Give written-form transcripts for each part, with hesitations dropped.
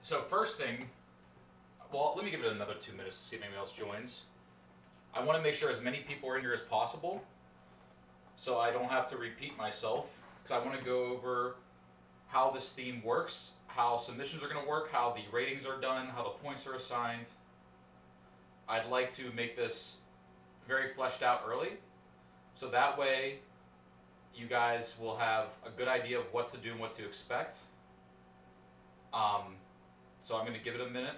So first thing, well, let me give it another 2 minutes to see if anybody else joins. I want to make sure as many people are in here as possible, so I don't have to repeat myself, because I want to go over how this theme works, how submissions are going to work, how the ratings are done, how the points are assigned. I'd like to make this very fleshed out early, so that way you guys will have a good idea of what to do and what to expect. So I'm going to give it a minute,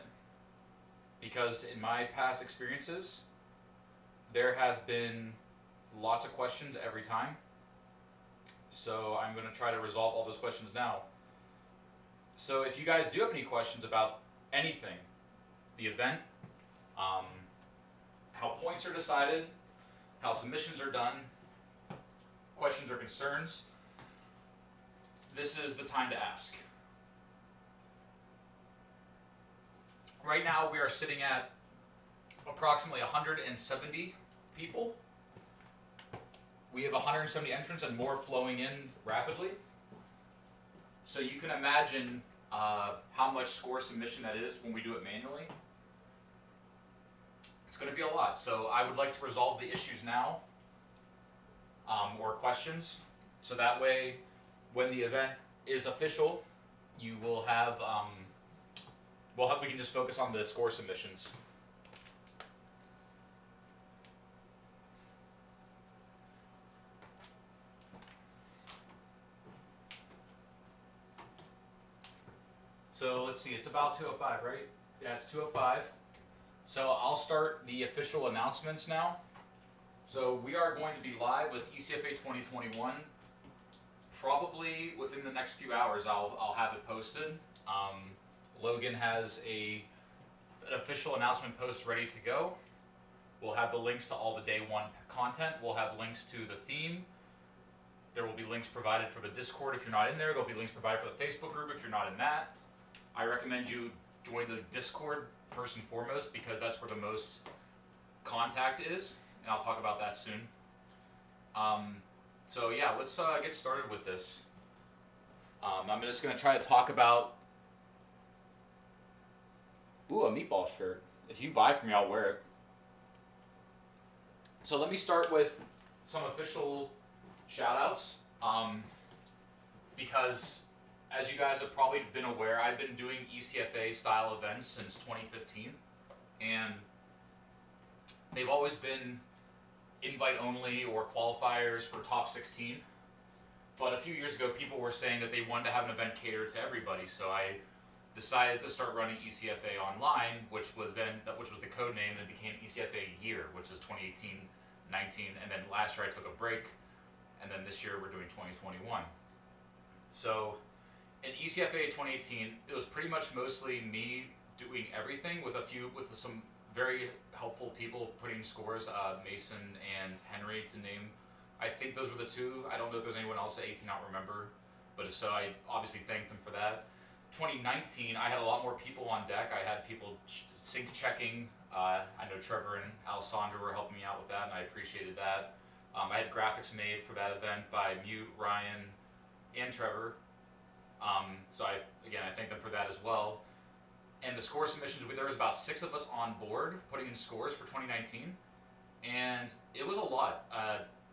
because in my past experiences, there has been lots of questions every time. So I'm going to try to resolve all those questions now. So if you guys do have any questions about anything, the event, how points are decided, how submissions are done, questions or concerns, this is the time to ask. Right now we are sitting at approximately 170 people. We have 170 entrants and more flowing in rapidly. So you can imagine how much score submission that is when we do it manually. It's going to be a lot. So I would like to resolve the issues now, or questions, so that way when the event is official, you will have, we can just focus on the score submissions. So let's see, it's about 2:05, right? Yeah, it's 2:05. So I'll start the official announcements now. So we are going to be live with ECFA 2021. Probably within the next few hours, I'll have it posted. Logan has an official announcement post ready to go. We'll have the links to all the day one content. We'll have links to the theme. There will be links provided for the Discord if you're not in there. There'll be links provided for the Facebook group if you're not in that. I recommend you join the Discord first and foremost, because that's where the most contact is, and I'll talk about that soon. So yeah, let's get started with this. I'm just going to try to talk about, a meatball shirt. If you buy from me, I'll wear it. So let me start with some official shout outs, because as you guys have probably been aware, I've been doing ECFA style events since 2015, and they've always been invite only or qualifiers for top 16. But a few years ago, people were saying that they wanted to have an event catered to everybody, so I decided to start running ECFA online, which was the code name, and it became ECFA Year, which is 2018, 19, and then last year I took a break, and then this year we're doing 2021. So in ECFA 2018, it was pretty much mostly me doing everything with some very helpful people putting scores, Mason and Henry to name. I think those were the two. I don't know if there's anyone else at 18, I don't remember. But if so, I obviously thank them for that. 2019, I had a lot more people on deck. I had people sync checking. I know Trevor and Alessandra were helping me out with that, and I appreciated that. I had graphics made for that event by Mute, Ryan, and Trevor. So I thank them for that as well. And the score submissions, there was about 6 of us on board putting in scores for 2019, and it was a lot.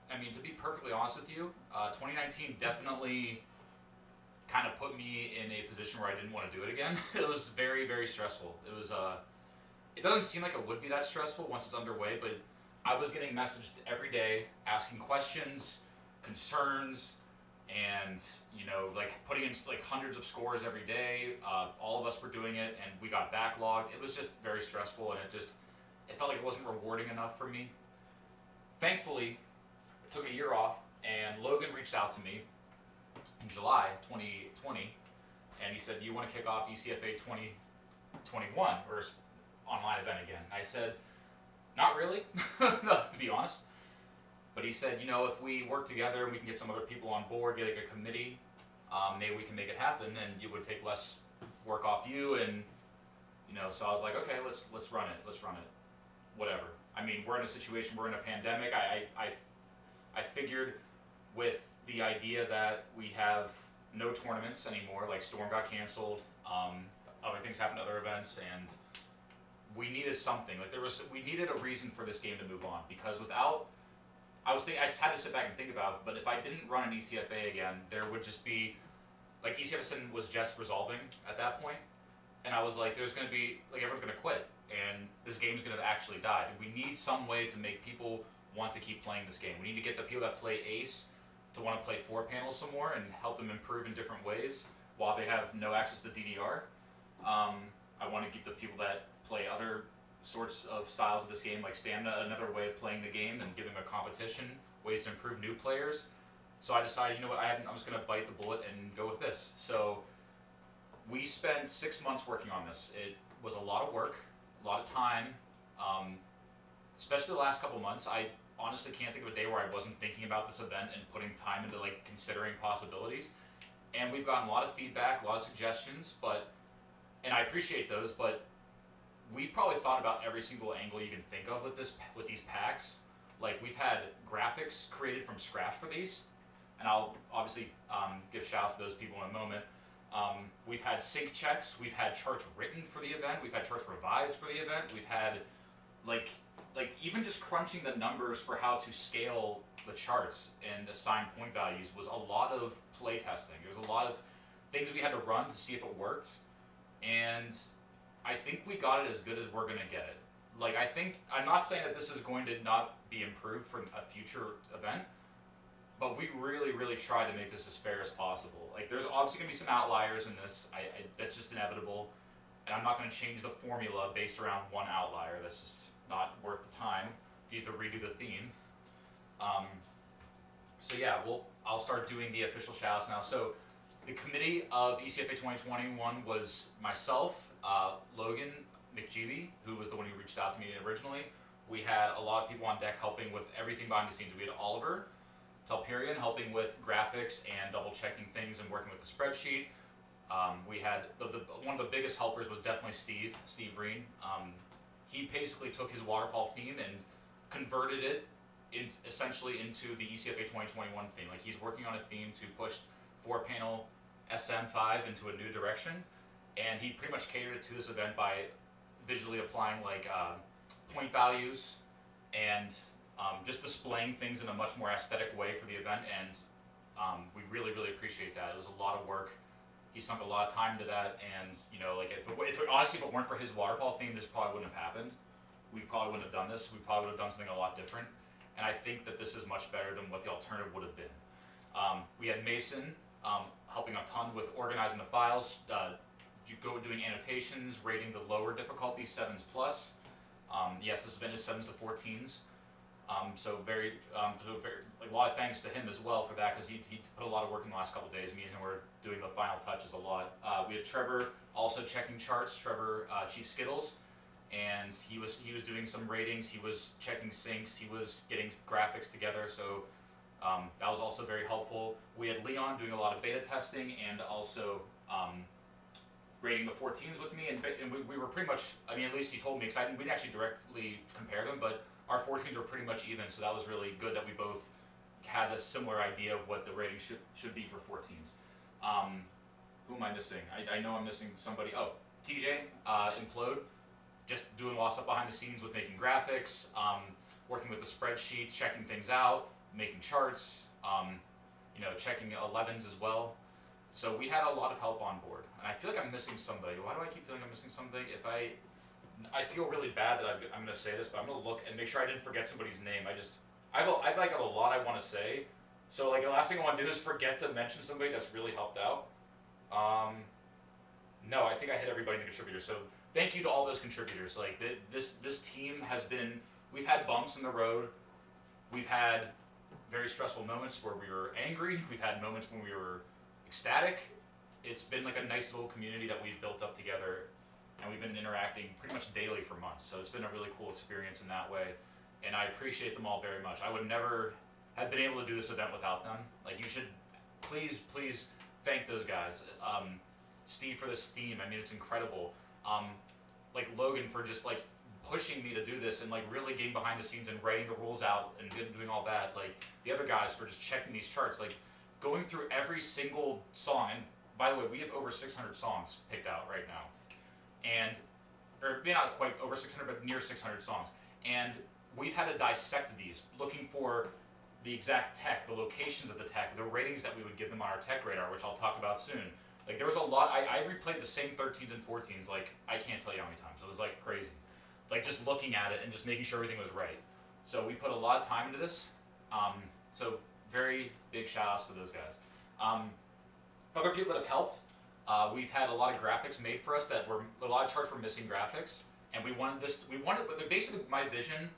To be perfectly honest with you, 2019 definitely kind of put me in a position where I didn't want to do it again. It was very, very stressful. It was, it doesn't seem like it would be that stressful once it's underway, but I was getting messaged every day, asking questions, concerns, and putting in hundreds of scores every day. All of us were doing it, and we got backlogged. It was just very stressful, and it felt like it wasn't rewarding enough for me. Thankfully, I took a year off, and Logan reached out to me in July 2020, and he said, "Do you want to kick off ECFA 2021 or online event again?" I said, "Not really," to be honest. But he said, if we work together and we can get some other people on board, get a committee, maybe we can make it happen, and it would take less work off you, and so I was like, okay, let's run it, whatever. We're in a situation, we're in a pandemic. I figured with the idea that we have no tournaments anymore, like Storm got canceled, other things happened at other events, and we needed something. Like we needed a reason for this game to move on, because without, I just had to sit back and think about it, but if I didn't run an ECFA again, there would just be, like ECFA was just resolving at that point, and I was like, there's going to be, like everyone's going to quit, and this game's going to actually die. We need some way to make people want to keep playing this game. We need to get the people that play Ace to want to play 4 panels some more and help them improve in different ways while they have no access to DDR. I want to get the people that play other sorts of styles of this game, like Stamina, another way of playing the game and giving a competition, ways to improve new players. So I decided, you know what, I'm just going to bite the bullet and go with this. So we spent 6 months working on this. It was a lot of work, a lot of time, especially the last couple months. I honestly can't think of a day where I wasn't thinking about this event and putting time into like considering possibilities. And we've gotten a lot of feedback, a lot of suggestions, and I appreciate those, but we've probably thought about every single angle you can think of with these packs. Like, we've had graphics created from scratch for these, and I'll obviously give shouts to those people in a moment. We've had sync checks, we've had charts written for the event, we've had charts revised for the event, we've had like even just crunching the numbers for how to scale the charts and assign point values was a lot of play testing. There was a lot of things we had to run to see if it worked, and I think we got it as good as we're going to get it. Like, I'm not saying that this is going to not be improved for a future event, but we really, really tried to make this as fair as possible. Like, there's obviously going to be some outliers in this. That's just inevitable, and I'm not going to change the formula based around one outlier. That's just not worth the time. You have to redo the theme. So yeah, I'll start doing the official shoutouts now. So the committee of ECFA 2021 was myself, Logan McGeeby, who was the one who reached out to me originally. We had a lot of people on deck helping with everything behind the scenes. We had Oliver Telperian helping with graphics and double checking things and working with the spreadsheet. We had one of the biggest helpers was definitely Steve Reen. He basically took his waterfall theme and converted it essentially into the ECFA 2021 theme. Like, he's working on a theme to push 4-panel SM5 into a new direction, and he pretty much catered it to this event by visually applying like point values and just displaying things in a much more aesthetic way for the event, and we really, really appreciate that. It was a lot of work. He sunk a lot of time into that, and you know, like honestly, if it weren't for his waterfall theme, this probably wouldn't have happened. We probably wouldn't have done this. We probably would have done something a lot different, and I think that this is much better than what the alternative would have been. We had Mason helping a ton with organizing the files, doing annotations, rating the lower difficulty 7s plus. Yes, this event is 7s to 14s. So a lot of thanks to him as well for that, because he put a lot of work in the last couple of days. Me and him were doing the final touches a lot. We had Trevor also checking charts. Trevor, Chief Skittles, and he was doing some ratings. He was checking syncs. He was getting graphics together. So that was also very helpful. We had Leon doing a lot of beta testing and also rating the 14s with me, and we were pretty much. I mean, at least he told me, because we didn't actually directly compare them, but our 14s were pretty much even, so that was really good that we both had a similar idea of what the rating should be for 14s. Who am I missing? I know I'm missing somebody. Oh, TJ, Implode, just doing a lot of stuff behind the scenes with making graphics, working with the spreadsheet, checking things out, making charts, checking 11s as well. So we had a lot of help on board, and I feel like I'm missing somebody. Why do I keep feeling I'm missing somebody? I feel really bad that I'm going to say this, but I'm going to look and make sure I didn't forget somebody's name. I've like a lot I want to say, so like the last thing I want to do is forget to mention somebody that's really helped out. No, I think I hit everybody in the contributors. So thank you to all those contributors. Like this team has been. We've had bumps in the road. We've had very stressful moments where we were angry. We've had moments when we were ecstatic. It's been like a nice little community that we've built up together, and we've been interacting pretty much daily for months. So it's been a really cool experience in that way, and I appreciate them all very much. I would never have been able to do this event without them. Like, you should please thank those guys. Steve for this theme. I mean, it's incredible. Like Logan for just like pushing me to do this and like really getting behind the scenes and writing the rules out and doing all that. Like the other guys for just checking these charts, like going through every single song. And by the way, we have over 600 songs picked out right now. and or maybe not quite over 600, but near 600 songs. And we've had to dissect these, looking for the exact tech, the locations of the tech, the ratings that we would give them on our tech radar, which I'll talk about soon. Like there was a lot. I replayed the same 13s and 14s. Like I can't tell you how many times. It was like crazy. Like just looking at it and just making sure everything was right. So we put a lot of time into this. So very big shout outs to those guys. Other people that have helped. We've had a lot of graphics made for us that were a lot of charts were missing graphics, and we wanted this. Basically my vision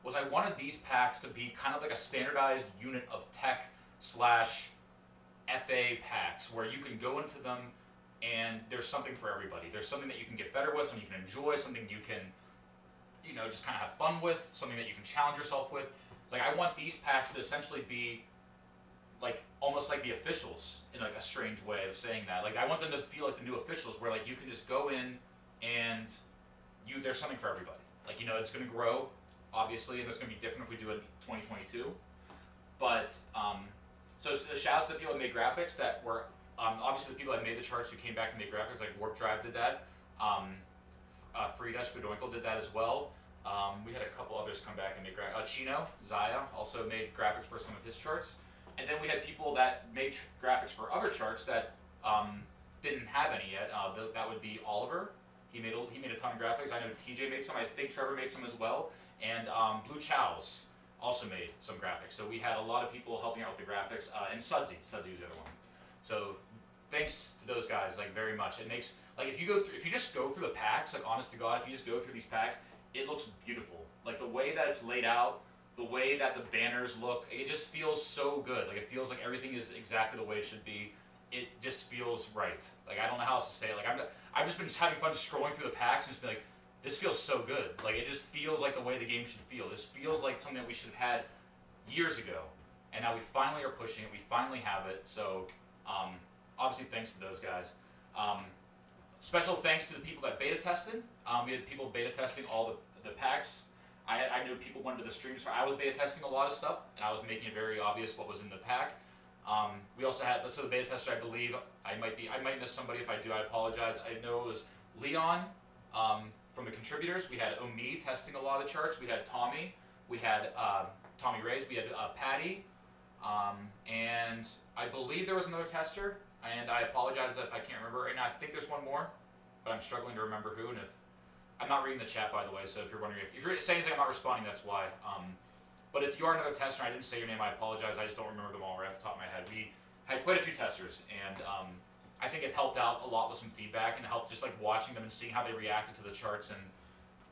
was I wanted these packs to be kind of like a standardized unit of tech slash FA packs where you can go into them and there's something for everybody. There's something that you can get better with, something you can enjoy, something you can, just kind of have fun with, something that you can challenge yourself with. Like I want these packs to essentially be like almost like the officials in like a strange way of saying that. Like I want them to feel like the new officials where like you can just go in and there's something for everybody. Like it's gonna grow, obviously, and it's gonna be different if we do it in 2022. But so shouts to the people that made graphics that were obviously the people that made the charts who came back and made graphics, like Warp Drive did that. Frida Spadoinkle did that as well. We had a couple others come back and make graphics. Chino, Zaya, also made graphics for some of his charts. And then we had people that made graphics for other charts that didn't have any yet. That would be Oliver. He made a ton of graphics. I know TJ made some. I think Trevor made some as well. And Blue Chows also made some graphics. So we had a lot of people helping out with the graphics. And Sudsy was the other one. So thanks to those guys, like very much. It makes like if you just go through the packs, like honest to God, if you just go through these packs, it looks beautiful. Like the way that it's laid out, the way that the banners look, it just feels so good. Like it feels like everything is exactly the way it should be. It just feels right. Like I don't know how else to say it. Like I've just been having fun scrolling through the packs and just be like, this feels so good. Like it just feels like the way the game should feel. This feels like something that we should have had years ago, and now we finally are pushing it. We finally have it. So obviously thanks to those guys. Special thanks to the people that beta tested. We had people beta testing all the packs. I knew people went to the streams. I was beta testing a lot of stuff, and I was making it very obvious what was in the pack. We also had the beta tester. I believe I might miss somebody. If I do, I apologize. I know it was Leon from the contributors. We had Omi testing a lot of the charts. We had Tommy. We had Tommy Reyes. We had Patty, and I believe there was another tester. And I apologize if I can't remember right now. I think there's one more, but I'm struggling to remember who. And if I'm not reading the chat, by the way, so if you're wondering if you're saying something I'm not responding, that's why. But if you are another tester and I didn't say your name, I apologize. I just don't remember them all right off the top of my head. We had quite a few testers, and I think it helped out a lot with some feedback and helped just like watching them and seeing how they reacted to the charts, and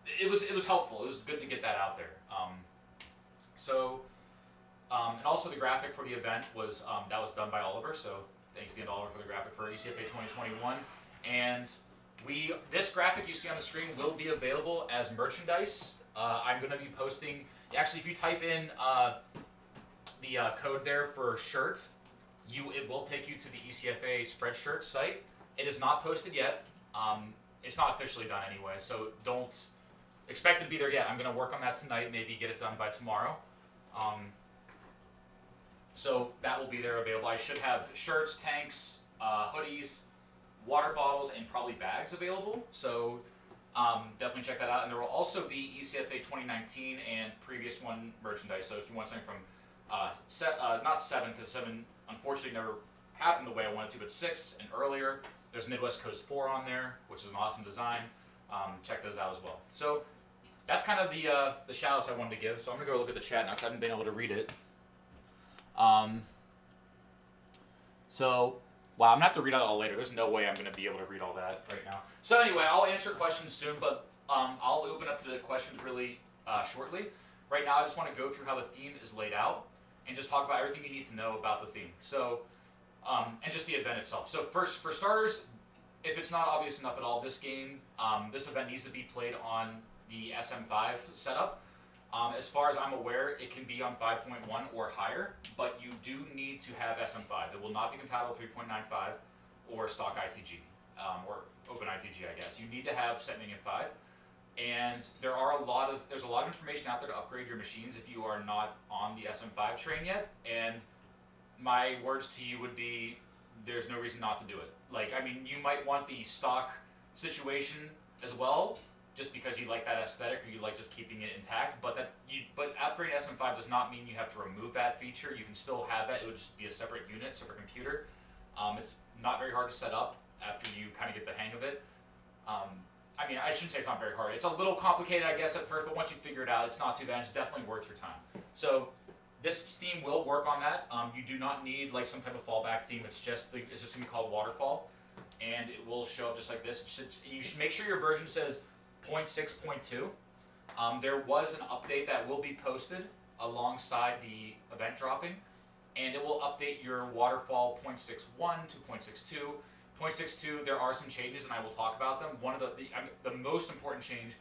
it was helpful. It was good to get that out there. And also the graphic for the event was that was done by Oliver. So thanks again to Oliver for the graphic for ECFA 2021. And this graphic you see on the screen will be available as merchandise. I'm going to be posting. Actually, if you type in the code there for shirt, it will take you to the ECFA Spreadshirt site. It is not posted yet. It's not officially done anyway, so don't expect it to be there yet. I'm going to work on that tonight, maybe get it done by tomorrow. So that will be there available. I should have shirts, tanks, hoodies, water bottles, and probably bags available. So definitely check that out. And there will also be ECFA 2019 and previous one merchandise. So if you want something from not 7, because 7 unfortunately never happened the way I wanted to, but 6 and earlier, there's Midwest Coast 4 on there, which is an awesome design. Check those out as well. So that's kind of the shout outs I wanted to give. So I'm going to go look at the chat now because I haven't been able to read it. Wow, I'm going to have to read it all later. There's no way I'm going to be able to read all that right now. So anyway, I'll answer questions soon, but I'll open up to the questions really shortly. Right now, I just want to go through how the theme is laid out and just talk about everything you need to know about the theme. So, and just the event itself. So first, for starters, if it's not obvious enough at all, this event needs to be played on the SM5 setup. As far as I'm aware, it can be on 5.1 or higher, but you do need to have SM5. It will not be compatible with 3.95 or stock ITG, or open ITG, I guess. You need to have SetMinion 5, and there's a lot of information out there to upgrade your machines if you are not on the SM5 train yet, and my words to you would be, there's no reason not to do it. Like, I mean, you might want the stock situation as well, just because you like that aesthetic or you like just keeping it intact. But upgrading SM5 does not mean you have to remove that feature. You can still have that. It would just be a separate unit, separate computer. It's not very hard to set up after you kind of get the hang of it. I mean, I shouldn't say it's not very hard. It's a little complicated, I guess, at first, but once you figure it out, it's not too bad. It's definitely worth your time. So this theme will work on that. You do not need like some type of fallback theme. It's just going to be called Waterfall, and it will show up just like this. You should make sure your version says 0.6.2. There was an update that will be posted alongside the event dropping, and it will update your Waterfall 0.61 to 0.62. 0.62, there are some changes, and I will talk about them. One of the most important change,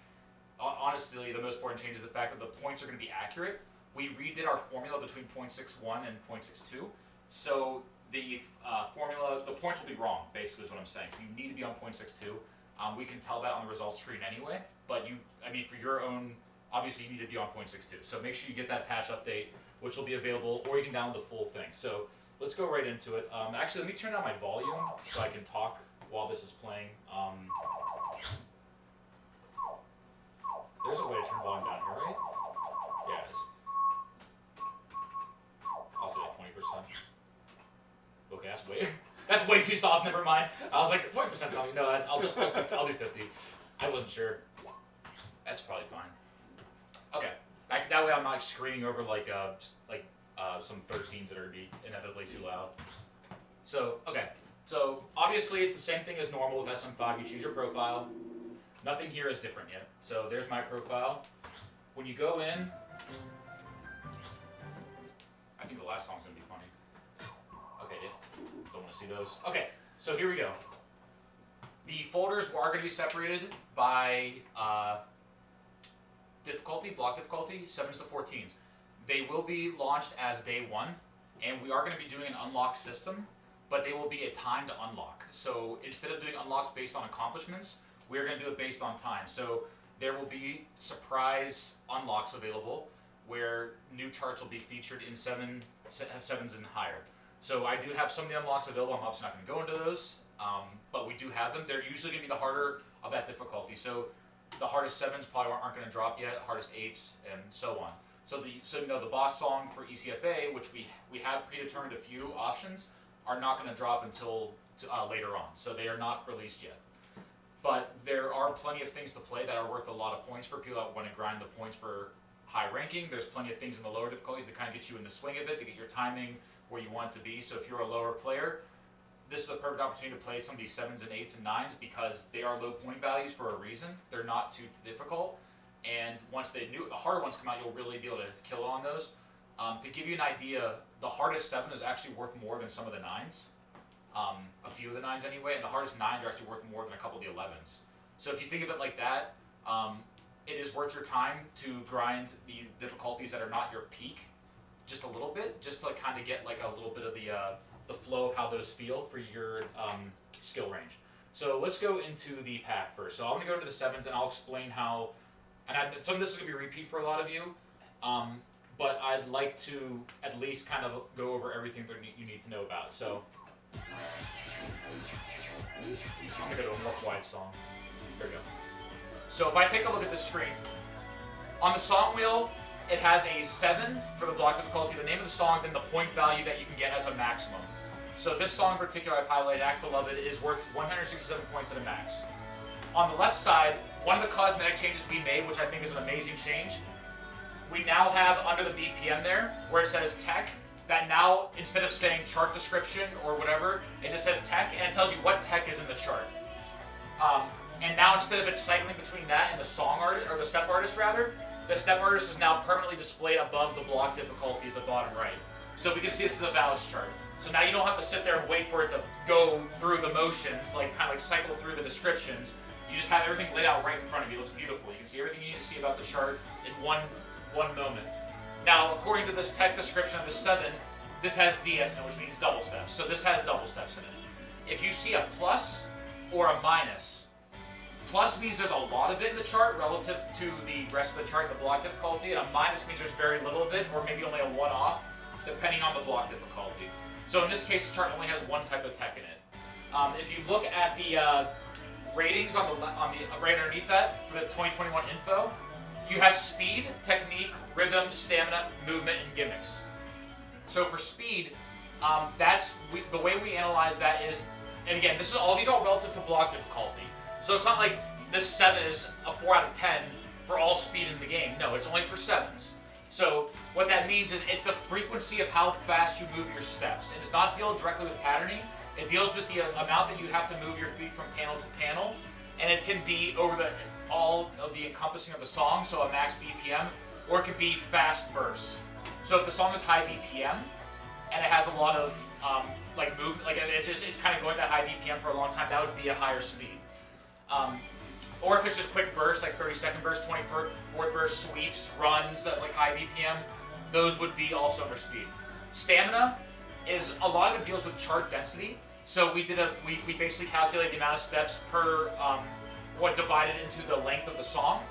honestly, the most important change is the fact that the points are going to be accurate. We redid our formula between 0.61 and 0.62, so the points will be wrong, basically is what I'm saying. So you need to be on 0.62. We can tell that on the results screen anyway, but for your own, obviously you need to be on 0.62. So make sure you get that patch update, which will be available, or you can download the full thing. So let's go right into it. Actually, let me turn down my volume so I can talk while this is playing. There's a way to turn volume down here, right? Yeah, it is. I'll say like 20%. Okay, that's way too soft. Never mind. I was like 20% something. No, I'll do 50. I wasn't sure. That's probably fine. Okay, that way I'm not screaming over some 13s that are inevitably too loud. So, okay. So, obviously it's the same thing as normal with SM5. You choose your profile. Nothing here is different yet. So, there's my profile. When you go in, I think the last song's going to be funny. Okay, don't want to see those. Okay, so here we go. The folders are going to be separated by block difficulty, 7s to 14s. They will be launched as day one, and we are going to be doing an unlock system, but they will be a timed unlock. So instead of doing unlocks based on accomplishments, we're going to do it based on time. So there will be surprise unlocks available where new charts will be featured in 7s and higher. So I do have some of the unlocks available. I'm obviously not going to go into those, but we do have them. They're usually going to be the harder of that difficulty. So the hardest 7s probably aren't going to drop yet, hardest 8s, and so on. So the boss song for ECFA, which we have predetermined a few options, are not going to drop until later on. So they are not released yet. But there are plenty of things to play that are worth a lot of points for people that want to grind the points for high ranking. There's plenty of things in the lower difficulties that kind of get you in the swing of it, to get your timing where you want it to be. So if you're a lower player, this is the perfect opportunity to play some of these 7s and 8s and 9s because they are low point values for a reason. They're not too difficult. And once the harder ones come out, you'll really be able to kill it on those. To give you an idea, the hardest 7 is actually worth more than some of the 9s. A few of the 9s anyway, and the hardest 9s are actually worth more than a couple of the 11s. So if you think of it like that, it is worth your time to grind the difficulties that are not your peak just a little bit, just to kind of get like a little bit of the flow of how those feel for your skill range. So let's go into the pack first. So I'm going to go into the 7s and I'll explain how. And some of this is going to be a repeat for a lot of you, but I'd like to at least kind of go over everything that you need to know about. So I'm going to go to a more quiet song. There we go. So if I take a look at this screen, on the song wheel, it has a 7 for the block difficulty, the name of the song, then the point value that you can get as a maximum. So this song in particular I've highlighted, Act Beloved, is worth 167 points at a max. On the left side, one of the cosmetic changes we made, which I think is an amazing change, we now have under the BPM there, where it says tech, that now, instead of saying chart description or whatever, it just says tech, and it tells you what tech is in the chart. And now instead of it cycling between that and the song artist, or the step artist rather, the step artist is now permanently displayed above the block difficulty at the bottom right. So we can see this is a Valis chart. So now you don't have to sit there and wait for it to go through the motions, like kind of like cycle through the descriptions. You just have everything laid out right in front of you. It looks beautiful. You can see everything you need to see about the chart in one moment. Now, according to this tech description of the 7, this has DS in it, which means double steps. So this has double steps in it. If you see a plus or a minus, plus means there's a lot of it in the chart relative to the rest of the chart, the block difficulty, and a minus means there's very little of it, or maybe only a one-off, depending on the block difficulty. So in this case, the chart only has one type of tech in it. If you look at the ratings on the right underneath that for the 2021 info, you have speed, technique, rhythm, stamina, movement, and gimmicks. So for speed, the way we analyze that is, and again, these are all relative to block difficulty. So it's not like this 7 is a 4 out of 10 for all speed in the game. No, it's only for 7s. So what that means is it's the frequency of how fast you move your steps. It does not deal directly with patterning. It deals with the amount that you have to move your feet from panel to panel, and it can be over all of the encompassing of the song, so a max BPM, or it could be fast bursts. So if the song is high BPM and it has a lot of movement, it's kind of going that high BPM for a long time, that would be a higher speed. Or if it's just quick bursts, like 30-second bursts, 24th burst, sweeps, runs, that like high BPM, those would be also under speed. Stamina is a lot of it deals with chart density. So we basically calculated the amount of steps per what divided into the length of the song.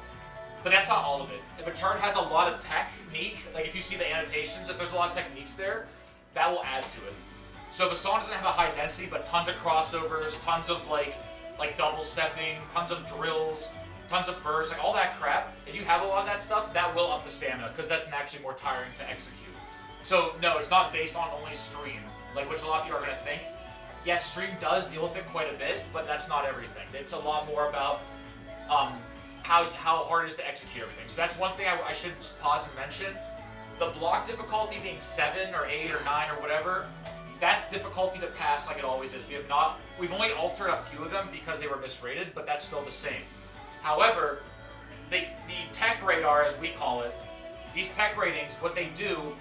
But that's not all of it. If a chart has a lot of technique, like if you see the annotations, if there's a lot of techniques there, that will add to it. So if a song doesn't have a high density, but tons of crossovers, tons of like double stepping, tons of drills, tons of bursts, like all that crap, if you have a lot of that stuff, that will up the stamina, because that's actually more tiring to execute. So no, it's not based on only stream, like which a lot of people are going to think. Yes, stream does deal with it quite a bit, but that's not everything. It's a lot more about how hard it is to execute everything. So that's one thing I should pause and mention. The block difficulty being 7 or 8 or 9 or whatever, that's difficulty to pass like it always is. We've only altered a few of them because they were misrated, but that's still the same. However, the tech radar, as we call it, these tech ratings, what they do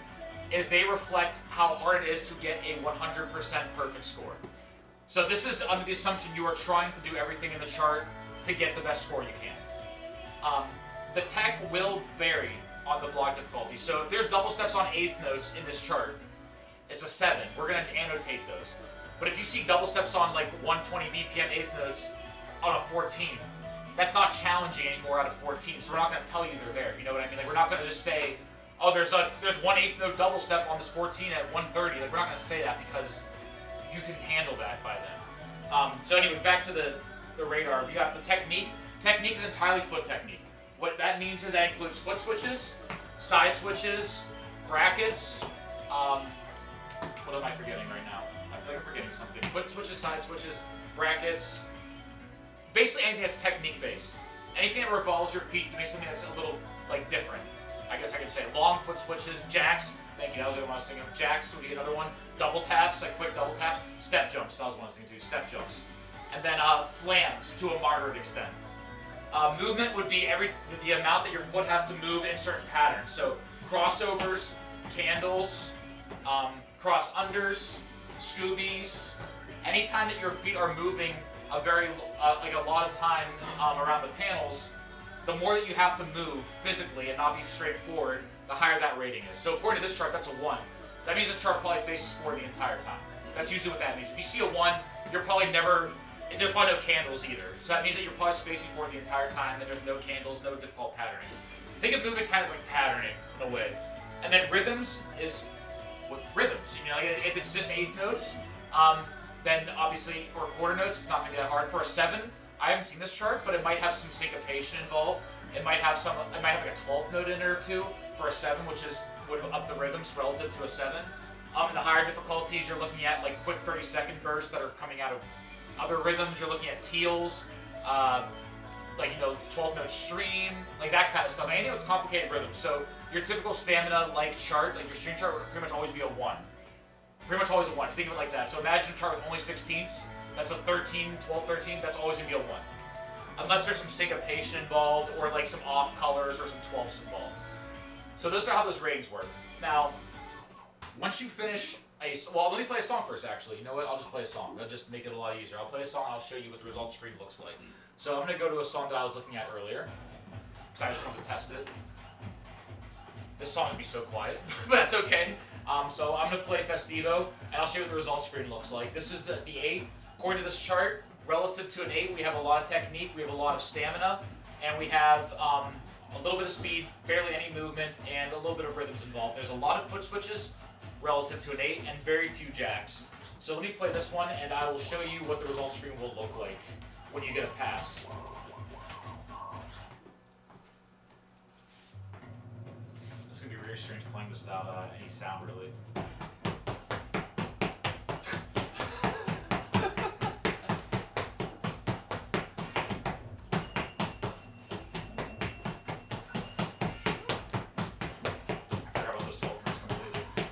is they reflect how hard it is to get a 100% perfect score. So this is under the assumption you are trying to do everything in the chart to get the best score you can. The tech will vary on the block difficulty. So if there's double steps on 8th notes in this chart, it's a 7. We're going to annotate those. But if you see double steps on like 120 BPM 8th notes on a 14, that's not challenging anymore out of 14. So we're not going to tell you they're there. You know what I mean? Like we're not going to just say, oh, there's 1/8 note double step on this 14 at 130. Like we're not going to say that because you can handle that by then. So anyway, back to the radar. We got the technique. Technique is entirely foot technique. What that means is that includes foot switches, side switches, brackets. What am I forgetting right now? I feel like I'm forgetting something. Foot switches, side switches, brackets. Basically anything that's technique based. Anything that revolves your feet doing something that's a little like different. I guess I could say long foot switches, jacks. Thank you. That was the one I was thinking of. Jacks would be another one. Double taps, like quick double taps. Step jumps. That was one I was thinking too. Step jumps. And then flams to a moderate extent. Movement would be the amount that your foot has to move in certain patterns. So crossovers, candles, cross unders, scoobies. Anytime that your feet are moving a lot of time around the panels, the more that you have to move physically and not be straightforward, the higher that rating is. So according to this chart, that's a 1. That means this chart probably faces forward the entire time. That's usually what that means. If you see a 1, you're probably there's probably no candles either. So that means that you're probably facing forward the entire time, and there's no candles, no difficult patterning. Think of movement kind of like patterning in a way. And then rhythms is with rhythms. You know, if it's just 8th notes, then obviously, or quarter notes, it's not going to be that hard. For a 7, I haven't seen this chart, but it might have some syncopation involved. It might have like a 12th note in there or two for a 7, which would up the rhythms relative to a 7. In the higher difficulties, you're looking at like quick 30-second bursts that are coming out of other rhythms. You're looking at teals, 12th note stream, like that kind of stuff. Anything with complicated rhythms. So your typical stamina-like chart, like your stream chart, would pretty much always be a 1. Pretty much always a 1. Think of it like that. So imagine a chart with only 16ths. That's a 13, 12, 13. That's always going to be a 1. Unless there's some syncopation involved or like some off colors or some 12ths involved. So those are how those ratings work. Now, once you finish let me play a song first, actually. You know what? I'll just play a song. That'll just make it a lot easier. I'll play a song and I'll show you what the results screen looks like. So I'm going to go to a song that I was looking at earlier, because I just wanted to test it. This song would be so quiet, but that's okay. So I'm going to play Festivo, and I'll show you what the results screen looks like. This is the 8. According to this chart, relative to an 8, we have a lot of technique, we have a lot of stamina, and we have a little bit of speed, barely any movement, and a little bit of rhythms involved. There's a lot of foot switches relative to an 8, and very few jacks. So let me play this one, and I will show you what the results screen will look like when you get a pass. It's going to be very strange playing this without any sound, really.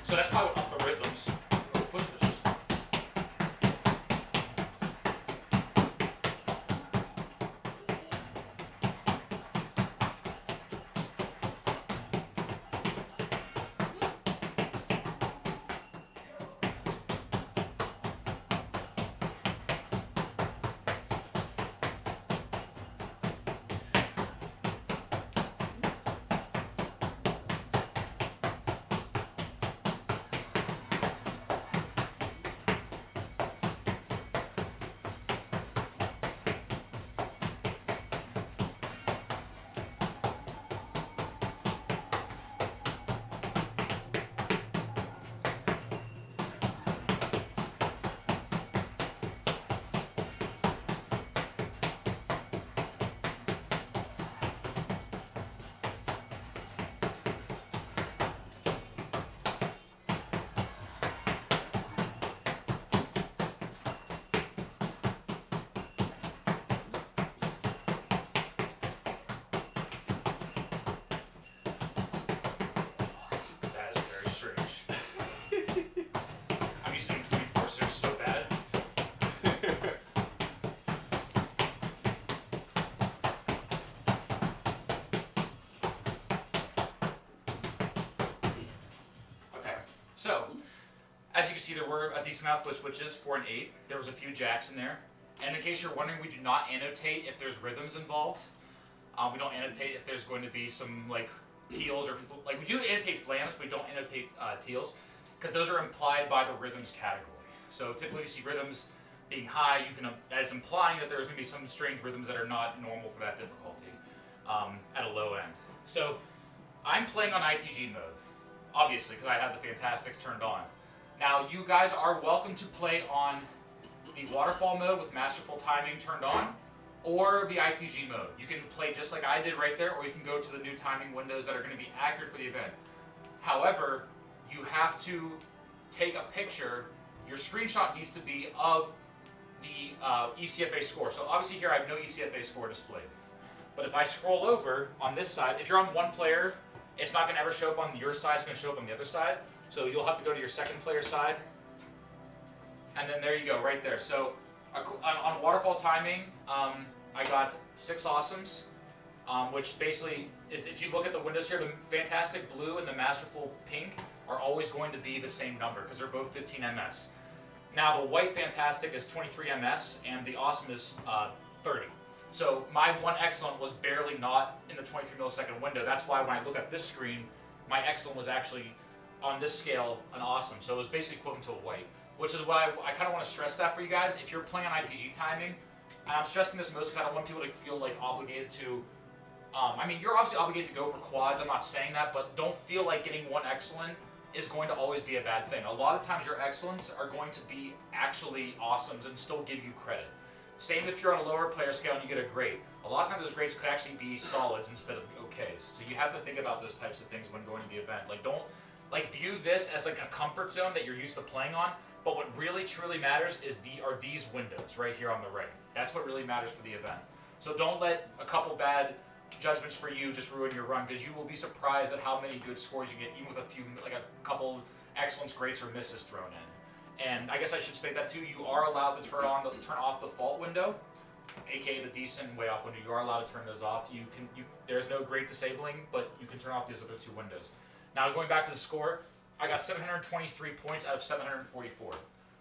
So that's probably what up the rhythms. Foot switches. So, as you can see, there were a decent amount of foot switches, 4 and 8. There was a few jacks in there. And in case you're wondering, we do not annotate if there's rhythms involved. We don't annotate if there's going to be some like teals or like we do annotate flams, but we don't annotate teals because those are implied by the rhythms category. So typically, you see rhythms being high, you can that is implying that there's going to be some strange rhythms that are not normal for that difficulty at a low end. So I'm playing on ITG mode, obviously, because I have the Fantastics turned on. Now, you guys are welcome to play on the waterfall mode with masterful timing turned on, or the ITG mode. You can play just like I did right there, or you can go to the new timing windows that are going to be accurate for the event. However, you have to take a picture. Your screenshot needs to be of the ECFA score. So obviously here I have no ECFA score displayed. But if I scroll over on this side, if you're on one player, it's not going to ever show up on your side, it's going to show up on the other side. So you'll have to go to your second player side. And then there you go, right there. So on waterfall timing, I got 6 awesomes, which basically is, if you look at the windows here, the Fantastic Blue and the Masterful Pink are always going to be the same number because they're both 15 ms. Now the White Fantastic is 23 ms and the Awesome is 30. So my one excellent was barely not in the 23 millisecond window. That's why when I look at this screen, my excellent was actually on this scale an Awesome. So it was basically equivalent to a White, which is why I kind of want to stress that for you guys. If you're playing on ITG timing, and I'm stressing this most because I don't want people to feel like obligated to, I mean, you're obviously obligated to go for quads, I'm not saying that, but don't feel like getting one excellent is going to always be a bad thing. A lot of times your excellents are going to be actually awesomes and still give you credit. Same if you're on a lower player scale and you get a grade. A lot of times those grades could actually be solids instead of okays. So you have to think about those types of things when going to the event. Like don't view this as like a comfort zone that you're used to playing on, but what really truly matters is are these windows right here on the right. That's what really matters for the event. So don't let a couple bad judgments for you just ruin your run, because you will be surprised at how many good scores you get, even with a couple excellence, greats, or misses thrown in. And I guess I should state that too. You are allowed to turn off the fault window, aka the decent way off window. You are allowed to turn those off. There's no grade disabling, but you can turn off these other 2 windows. Now going back to the score, I got 723 points out of 744.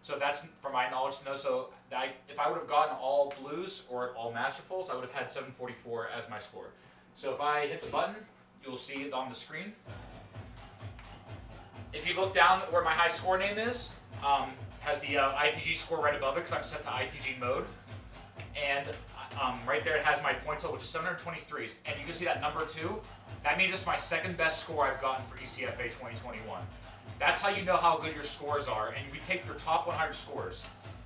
So that's, for my knowledge, to know. So if I would have gotten all blues or all masterfuls, I would have had 744 as my score. So if I hit the button, you'll see it on the screen. If you look down where my high score name is, has the ITG score right above it because I'm set to ITG mode. And right there it has my point total, which is 723. And you can see that number 2. That means it's my second best score I've gotten for ECFA 2021. That's how you know how good your scores are. And we take your top 100 scores.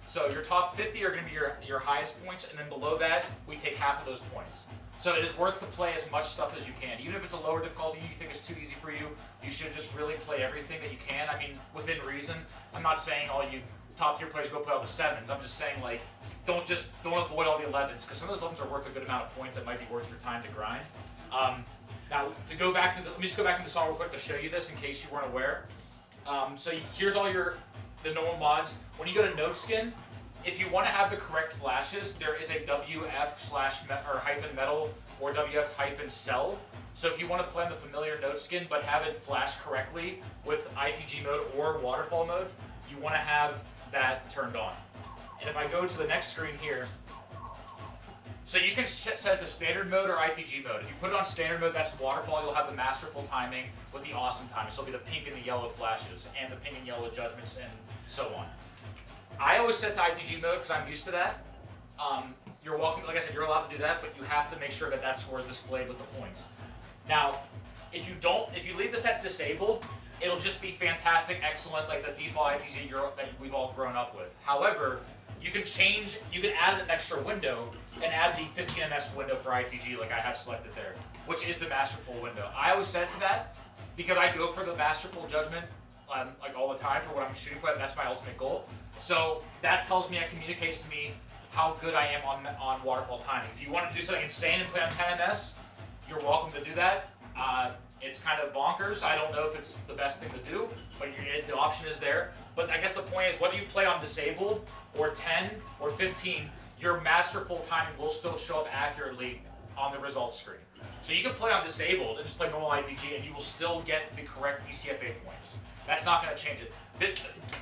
So your top 50 are going to be your highest points, and then below that, we take half of those points. So it is worth to play as much stuff as you can. Even if it's a lower difficulty you think is too easy for you, you should just really play everything that you can. I mean, within reason. I'm not saying all you top tier players go play all the 7s. I'm just saying, like, don't avoid all the 11s, because some of those 11s are worth a good amount of points that might be worth your time to grind. Now, to go back to let me just go back into the song real quick to show you this in case you weren't aware. Here's all the normal mods. When you go to node skin, if you want to have the correct flashes, there is a WF/-metal or WF-cell. So if you want to play on the familiar node skin but have it flash correctly with ITG mode or waterfall mode, you want to have that turned on. And if I go to the next screen here, so you can set it to standard mode or ITG mode. If you put it on standard mode, that's waterfall, you'll have the masterful timing with the awesome timing. So it'll be the pink and the yellow flashes and the pink and yellow judgments and so on. I always set to ITG mode because I'm used to that. You're welcome, like I said, you're allowed to do that, but you have to make sure that that score is displayed with the points. Now, if you leave the set disabled, it'll just be fantastic, excellent, like the default ITG that we've all grown up with. However, you can add an extra window and add the 15 ms window for ITG like I have selected there, which is the masterful window. I always set it to that because I go for the masterful judgment like all the time for what I'm shooting for. That's my ultimate goal. So that tells me, it communicates to me how good I am on waterfall timing. If you want to do something insane and play on 10 ms, you're welcome to do that. It's kind of bonkers. I don't know if it's the best thing to do, but the option is there. But I guess the point is, whether you play on disabled or 10 or 15, your masterful timing will still show up accurately on the results screen. So you can play on disabled and just play normal ITG, and you will still get the correct ECFA points. That's not going to change it.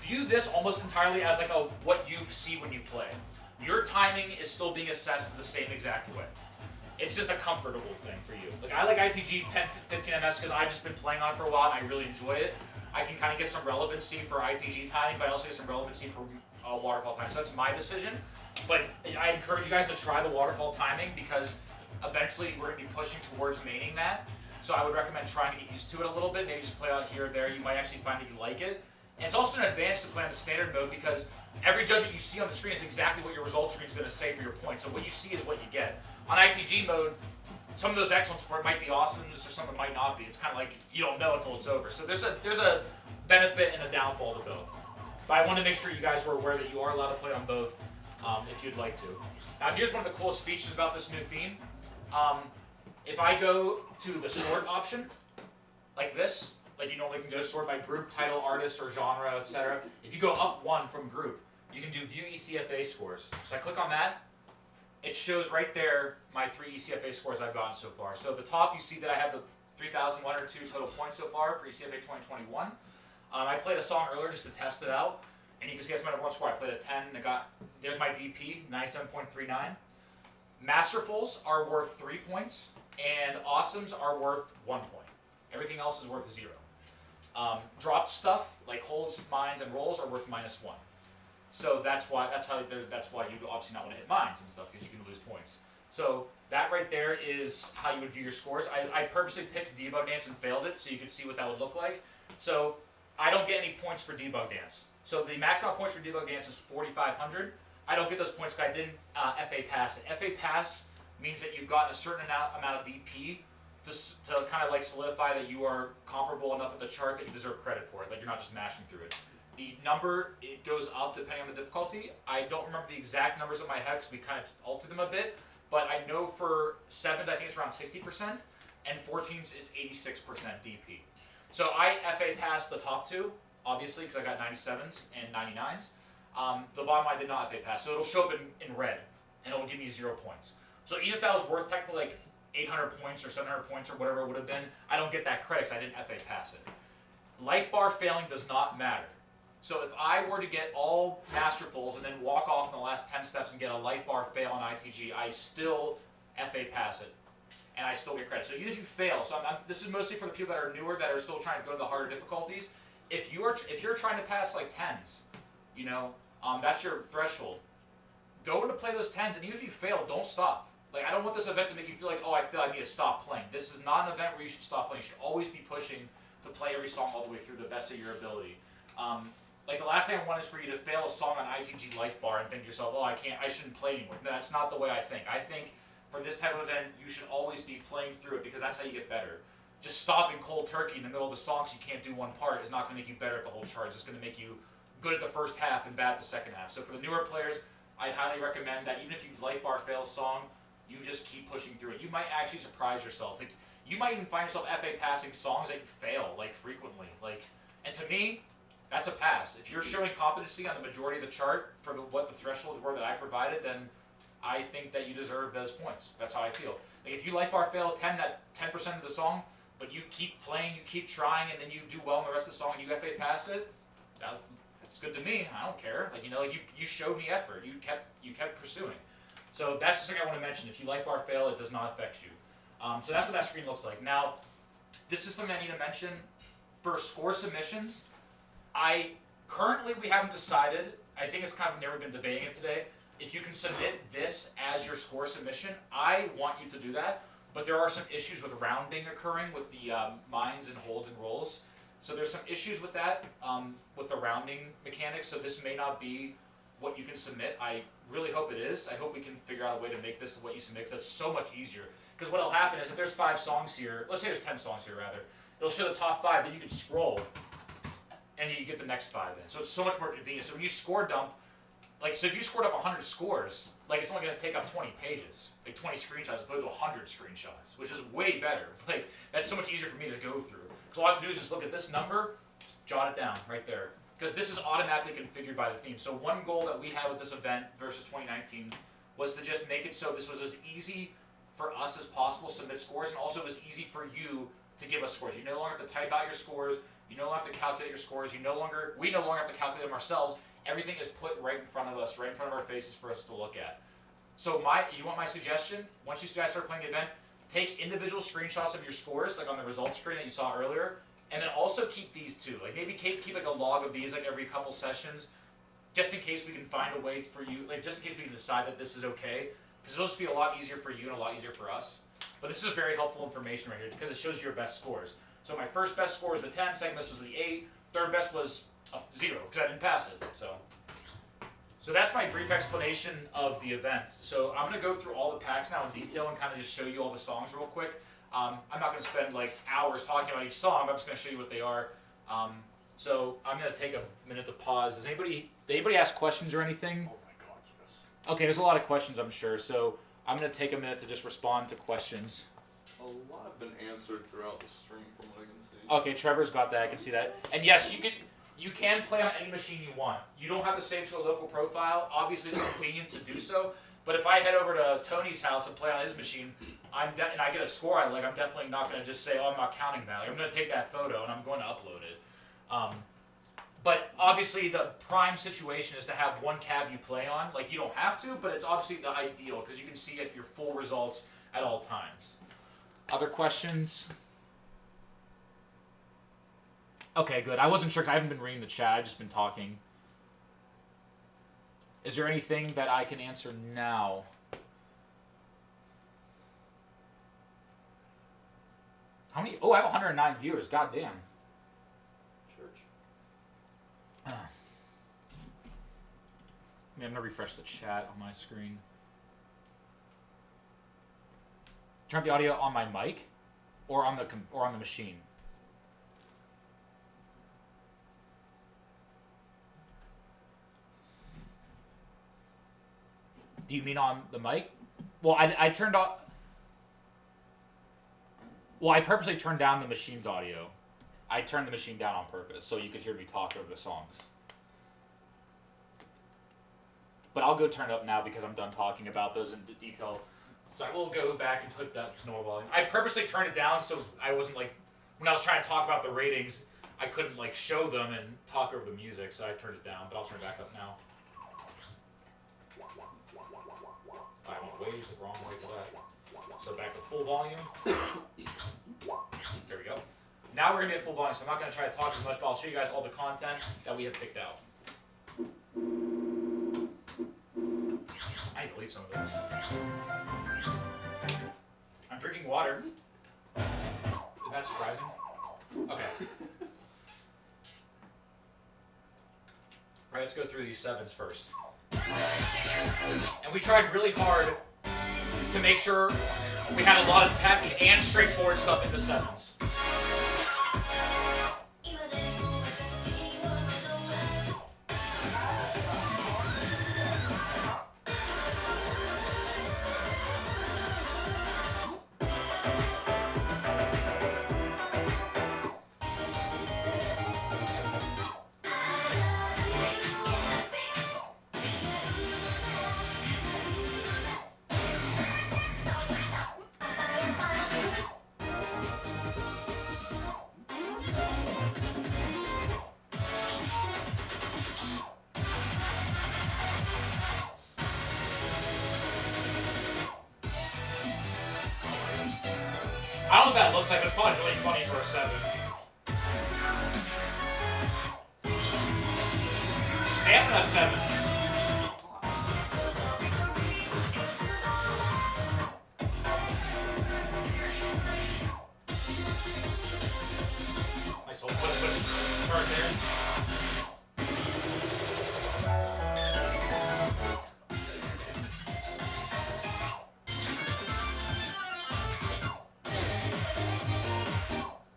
View this almost entirely as like what you see when you play. Your timing is still being assessed the same exact way. It's just a comfortable thing for you. Like, I like ITG 10, 15 ms because I've just been playing on it for a while and I really enjoy it. I can kind of get some relevancy for ITG timing, but I also get some relevancy for waterfall timing. So that's my decision. But I encourage you guys to try the waterfall timing because eventually we're going to be pushing towards maining that. So I would recommend trying to get used to it a little bit. Maybe just play out here or there. You might actually find that you like it. And it's also an advantage to play on the standard mode because every judgment you see on the screen is exactly what your results screen is going to say for your points. So what you see is what you get. On ITG mode, some of those excellence might be awesomeness or some of them might not be. It's kind of like you don't know until it's over. So there's a benefit and a downfall to both. But I want to make sure you guys were aware that you are allowed to play on both if you'd like to. Now here's one of the coolest features about this new theme. If I go to the sort option, like this, like you normally can go sort by group, title, artist, or genre, etc. If you go up one from group, you can do view ECFA scores. So I click on that. It shows right there my 3 ECFA scores I've gotten so far. So at the top, you see that I have the 3,102 total points so far for ECFA 2021. I played a song earlier just to test it out, and you can see that's my number 1 score. I played a 10, and there's my DP, 97.39. Masterfuls are worth 3 points, and awesomes are worth 1 point. Everything else is worth 0. Dropped stuff like holds, mines, and rolls are worth -1. So that's why you obviously not want to hit mines and stuff because you can lose points. So that right there is how you would view your scores. I purposely picked debug dance and failed it so you could see what that would look like. So I don't get any points for debug dance. So the maximum points for debug dance is 4,500. I don't get those points because I didn't FA pass it. FA pass means that you've gotten a certain amount of DP to kind of like solidify that you are comparable enough at the chart that you deserve credit for it. Like you're not just mashing through it. The number, it goes up depending on the difficulty. I don't remember the exact numbers in my head because we kind of altered them a bit, but I know for 7s I think it's around 60%, and 14s it's 86% DP. So I FA passed the top 2, obviously, because I got 97s and 99s. The bottom I did not FA pass, so it'll show up in red, and it'll give me 0 points. So even if that was worth technically like 800 points or 700 points or whatever it would have been, I don't get that credit because I didn't FA pass it. Life bar failing does not matter. So if I were to get all masterfuls and then walk off in the last 10 steps and get a life bar fail on ITG, I still FA pass it, and I still get credit. So even if you fail, so this is mostly for the people that are newer that are still trying to go to the harder difficulties. If you're trying to pass like 10s, that's your threshold. Go in to play those 10s, and even if you fail, don't stop. Like, I don't want this event to make you feel like, oh, I feel I need to stop playing. This is not an event where you should stop playing. You should always be pushing to play every song all the way through the best of your ability. Like, the last thing I want is for you to fail a song on ITG Life Bar and think to yourself, oh, I shouldn't play anymore. No, that's not the way I think. I think for this type of event, you should always be playing through it because that's how you get better. Just stopping cold turkey in the middle of the song because you can't do one part is not going to make you better at the whole chart. It's just going to make you good at the first half and bad at the second half. So for the newer players, I highly recommend that even if you Life Bar fail a song, you just keep pushing through it. You might actually surprise yourself. Like, you might even find yourself FA passing songs that you fail, like, frequently. Like, and to me, that's a pass. If you're showing competency on the majority of the chart for what the thresholds were that I provided, then I think that you deserve those points. That's how I feel. Like, if you Life Bar fail 10% of the song, but you keep playing, you keep trying, and then you do well in the rest of the song and you FA pass it, that's good to me. I don't care. Like, you showed me effort. You kept pursuing. So that's the thing I want to mention. If you Life Bar fail, it does not affect you. So that's what that screen looks like. Now, this is something I need to mention. For score submissions, currently we haven't decided, I think it's kind of never been debating it today, if you can submit this as your score submission. I want you to do that, but there are some issues with rounding occurring with the mines and holds and rolls. So there's some issues with that, with the rounding mechanics, so this may not be what you can submit. I really hope it is. I hope we can figure out a way to make this what you submit, because that's so much easier. Because what'll happen is if there's 5 songs here, let's say there's 10 songs here rather, it'll show the top 5, then you can scroll, and you get the next 5 in. So it's so much more convenient. So when you score dump, like, so if you scored up 100 scores, like, it's only going to take up 20 pages, like 20 screenshots as opposed to 100 screenshots, which is way better. Like, that's so much easier for me to go through. So all I have to do is just look at this number, jot it down right there. Because this is automatically configured by the theme. So one goal that we had with this event versus 2019 was to just make it so this was as easy for us as possible to submit scores, and also it was easy for you to give us scores. You no longer have to type out your scores, you no longer have to calculate your scores, we no longer have to calculate them ourselves. Everything is put right in front of us, right in front of our faces for us to look at. So you want my suggestion? Once you guys start playing the event, take individual screenshots of your scores, like on the results screen that you saw earlier, and then also keep these too. Like, maybe keep like a log of these like every couple sessions, just in case we can find a way for you, like just in case we can decide that this is okay, because it'll just be a lot easier for you and a lot easier for us. But this is very helpful information right here because it shows your best scores. So my first best score was the 10, second best was the 8, third best was a 0 because I didn't pass it. So that's my brief explanation of the event. So I'm going to go through all the packs now in detail and kind of just show you all the songs real quick. I'm not going to spend like hours talking about each song. I'm just going to show you what they are. So I'm going to take a minute to pause. Does anybody ask questions or anything? Oh my God, yes. Okay, there's a lot of questions, I'm sure. So I'm going to take a minute to just respond to questions. A lot have been answered throughout the stream from what I can see. Okay, Trevor's got that. I can see that. And yes, you can play on any machine you want. You don't have to save to a local profile. Obviously, it's convenient to do so. But if I head over to Tony's house and play on his machine, and I get a score I like, I'm definitely not going to just say, oh, I'm not counting that. Like, I'm going to take that photo and I'm going to upload it. But obviously, the prime situation is to have one cab you play on. Like, you don't have to, but it's obviously the ideal because you can see your full results at all times. Other questions? Okay, good. I wasn't sure because I haven't been reading the chat. I've just been talking. Is there anything that I can answer now? How many? Oh, I have 109 viewers. God damn. Church. I'm going to refresh the chat on my screen. Turn up the audio on my mic or on the machine. Do you mean on the mic? Well, I turned off. Well, I purposely turned down the machine's audio. I turned the machine down on purpose so you could hear me talk over the songs. But I'll go turn it up now because I'm done talking about those in detail. So I will go back and put that to normal volume. I purposely turned it down so I wasn't like, when I was trying to talk about the ratings, I couldn't like show them and talk over the music, so I turned it down, but I'll turn it back up now. I went way the wrong way for that. So back to full volume. There we go. Now we're going to be at full volume, so I'm not going to try to talk as much, but I'll show you guys all the content that we have picked out. I need to delete some of this. I'm drinking water. Is that surprising? Okay. Alright, let's go through these 7s first. And we tried really hard to make sure we had a lot of tech and straightforward stuff in the 7s. I don't know what that looks like, but it's probably really funny for a 7. Stamina 7. Nice little flip turn there.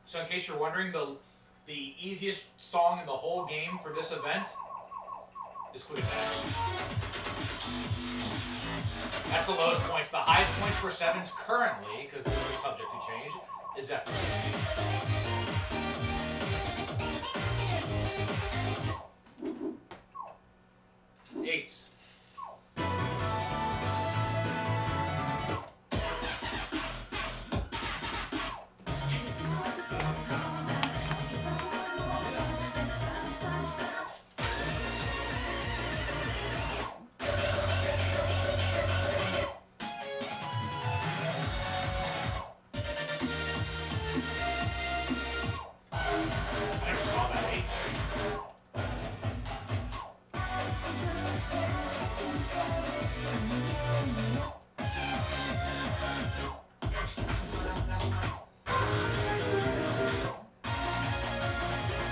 So in case you're wondering, the easiest song in the whole game for this event is Quick Attack. That's the lowest points. The highest points for 7s currently, because this is subject to change, is ECFA. 8s.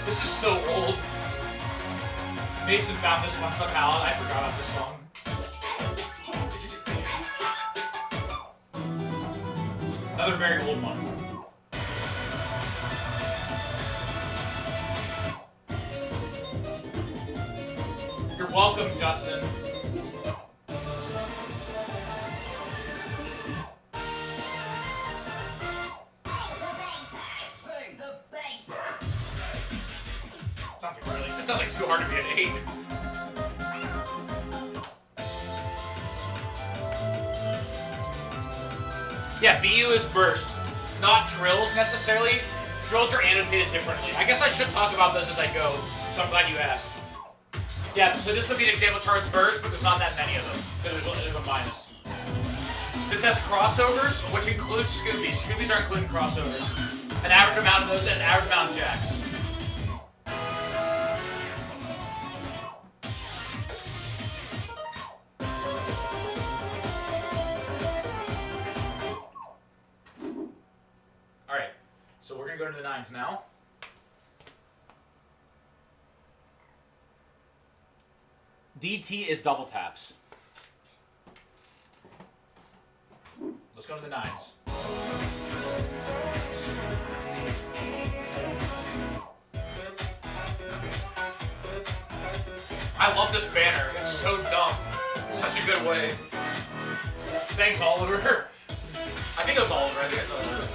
This is so old. Mason found this one somehow, and I forgot about this song. Another very old one. You're welcome, Justin. It sounds like too hard to be an 8. Yeah, BU is burst, not drills necessarily. Drills are annotated differently. I guess I should talk about this as I go, so I'm glad you asked. Yeah, so this would be an example charts burst, but there's not that many of them, because there's a minus. This has crossovers, which includes Scoobies. Scoobies are including crossovers. An average amount of those and an average amount of jacks. Alright, so we're going to go to the 9s now. DT is double taps. Let's go to the 9s. I love this banner. It's so dumb. Such a good way. Thanks, Oliver. I think it was Oliver. I think it's Oliver.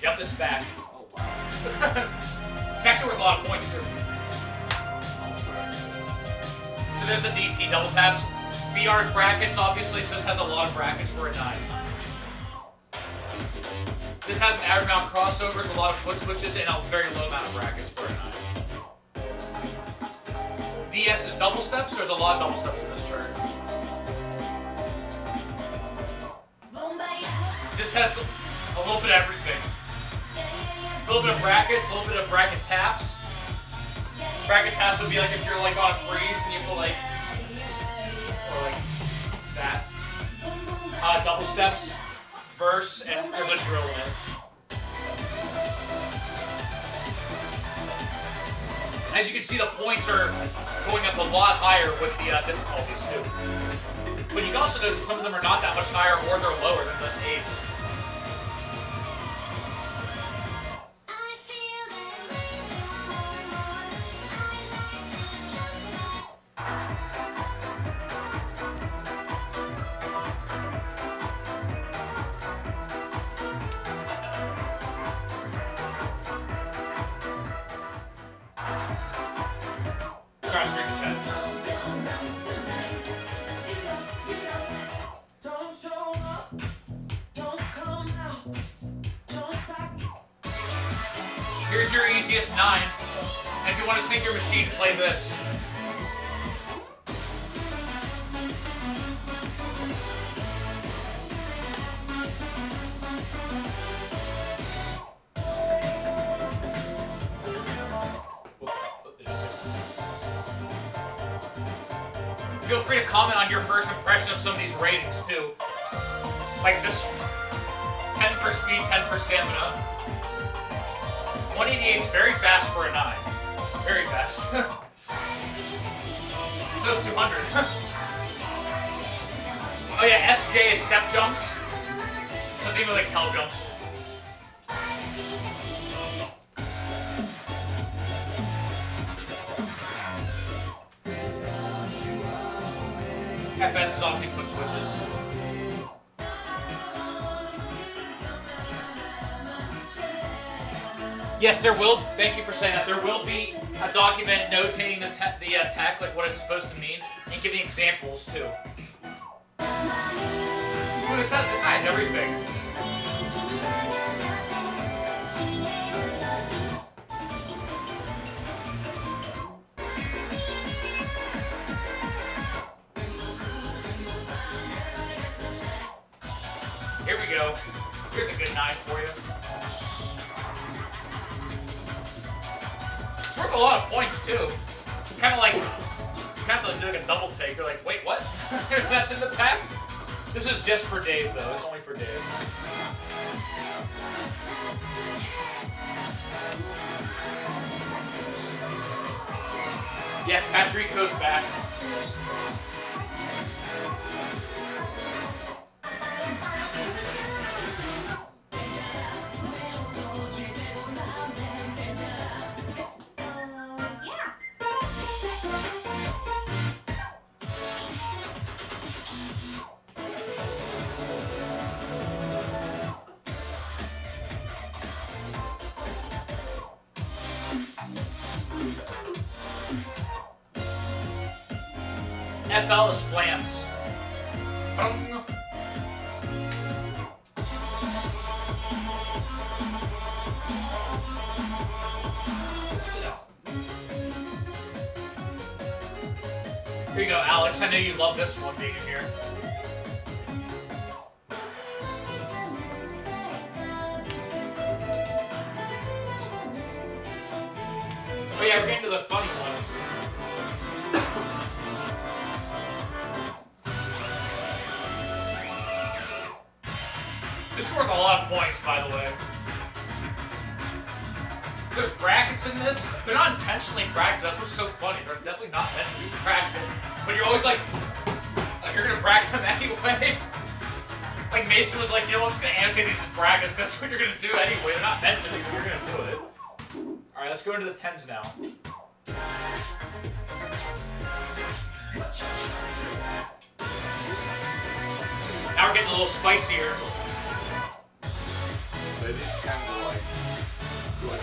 Yep, it's back. Oh, wow. It's actually worth a lot of points, too. So there's the DT double taps. BR's brackets, obviously, so this has a lot of brackets for a 9. This has an average amount of crossovers, a lot of foot switches, and a very low amount of brackets for a 9. DS is double steps, so there's a lot of double steps in this chart. This has a little bit of everything. A little bit of brackets, a little bit of bracket taps. Bracket taps would be like if you're like on a freeze and you have to like, or like that. Double steps. bursts, and there's a drill in it. As you can see, the points are going up a lot higher with the difficulties too. But you can also notice that some of them are not that much higher, or they're lower than the 8s. Here's your easiest 9. And if you want to sync your machine, play this. Feel free to comment on your first impression of some of these ratings too. Like this one. 10 for speed, 10 for stamina. 188 is very fast for a 9. Very fast. So is 200. Oh yeah, SJ is step jumps. Something like hell jumps. FS is obviously quick switches. Yes, there will. Thank you for saying that. There will be a document notating the tech, like what it's supposed to mean, and giving examples too. Well, this guy has everything. Here we go. Here's a good 9 for you. It's worth a lot of points too. Kind of like doing a double take. You're like, wait, what? That's in the pack? This is just for Dave though. It's only for Dave. Yes, Patrick goes back. FL is flams. Here you go, Alex. I know you love this one being in here. Oh yeah, we're getting to the funny one. This is worth a lot of points, by the way. There's brackets in this. They're not intentionally brackets. That's what's so funny. They're definitely not meant to be bracketed. But you're always like you're going to bracket them anyway. Like Mason was like, you know, I'm just going to annotate these as brackets. That's what you're going to do anyway. They're not meant to be, but you're going to do it. Alright, let's go into the 10s now. Now we're getting a little spicier. So these kind of like good.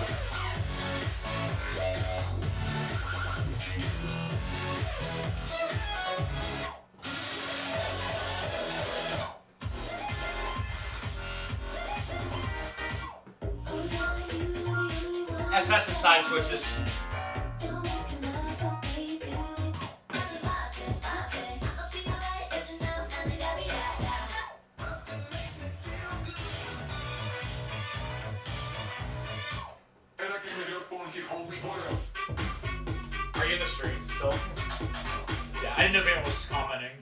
SS is side switches. Are you in the stream still? Yeah, I didn't know if anyone was commenting.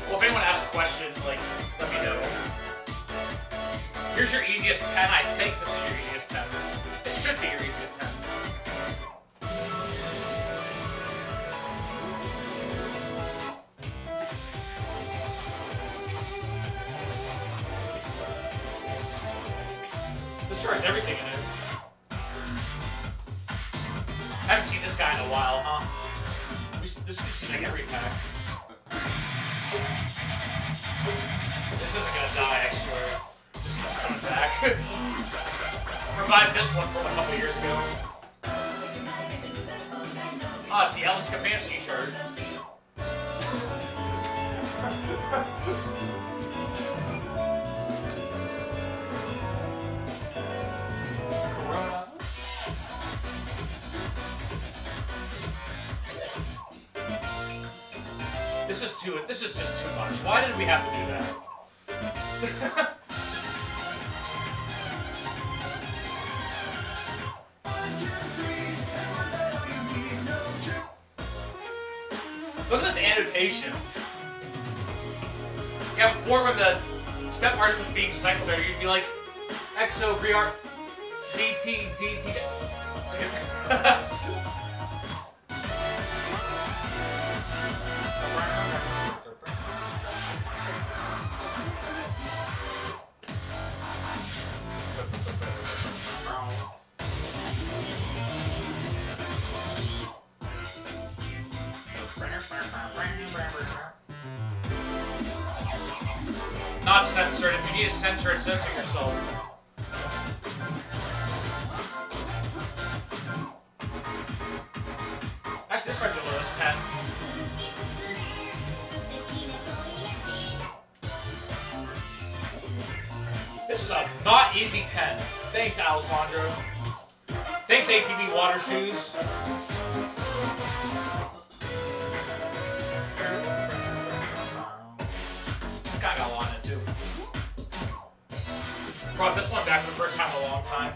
Well, if anyone asks questions, like, let me know. Here's your easiest 10. I think this is your easiest 10. It should be your easiest 10. This chart has everything in it. I haven't seen this guy in a while, huh? This we've seen like every pack. This isn't gonna die, I swear. This is coming back. Revived this one from a couple years ago. Ah, it's the Ellen Stefanski chart. Corona. This is just too much. Why did we have to do that? Look at this annotation. Yeah, before when the step march was being cycled there, you'd be like, XO, Briar, DT, DT. Not censored. If you need to censor it, censor yourself. Actually, this might be the lowest 10. This is a not easy 10. Thanks, Alessandro. Thanks, ATV Water Shoes. This guy got a lot in it, too. Brought this one back for the first time in a long time.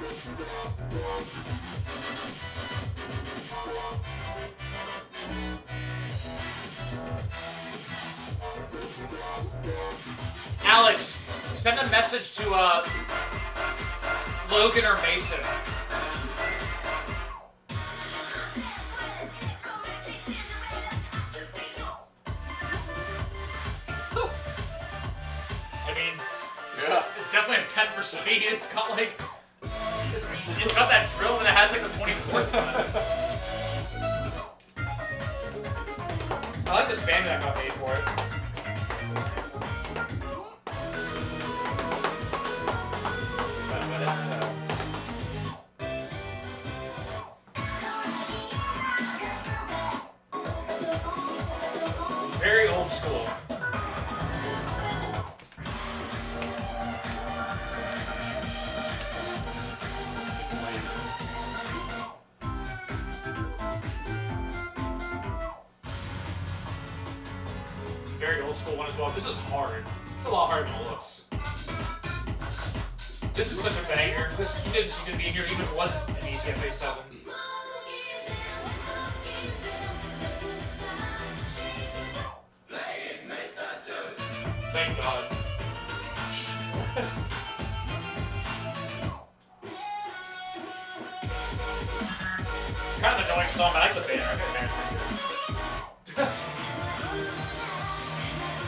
Alex, send a message to Logan or Mason. I mean, Yeah. it's definitely a 10 for speed. It's got like, it's got that drill and it has like the 24th one. I like this band that got made for it. Very old school. Very old school one as well. This is hard. It's a lot harder than it looks. This is such a banger. You could be in here even if it wasn't an ECFA 7. Thank God. Kind of annoying song, but I like the banner. I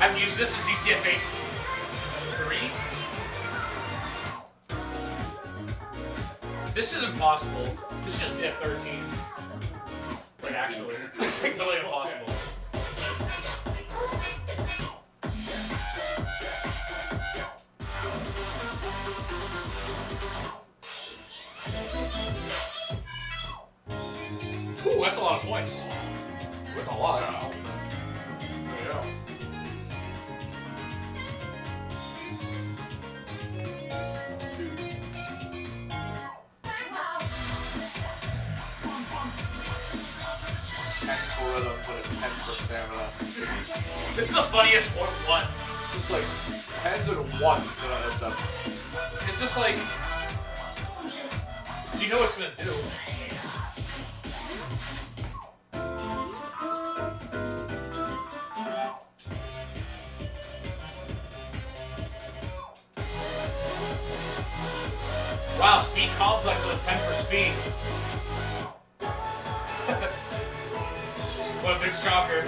I've used this as ECFA 3. This is impossible. This is just F13. Like, actually. It's like really impossible. Ooh, that's a lot of points. That's a lot. Yeah. This is the funniest one. It's just like 10s and 1s and all that stuff. It's just like, you know what it's gonna do. complex with a 10 for speed. What a big shocker.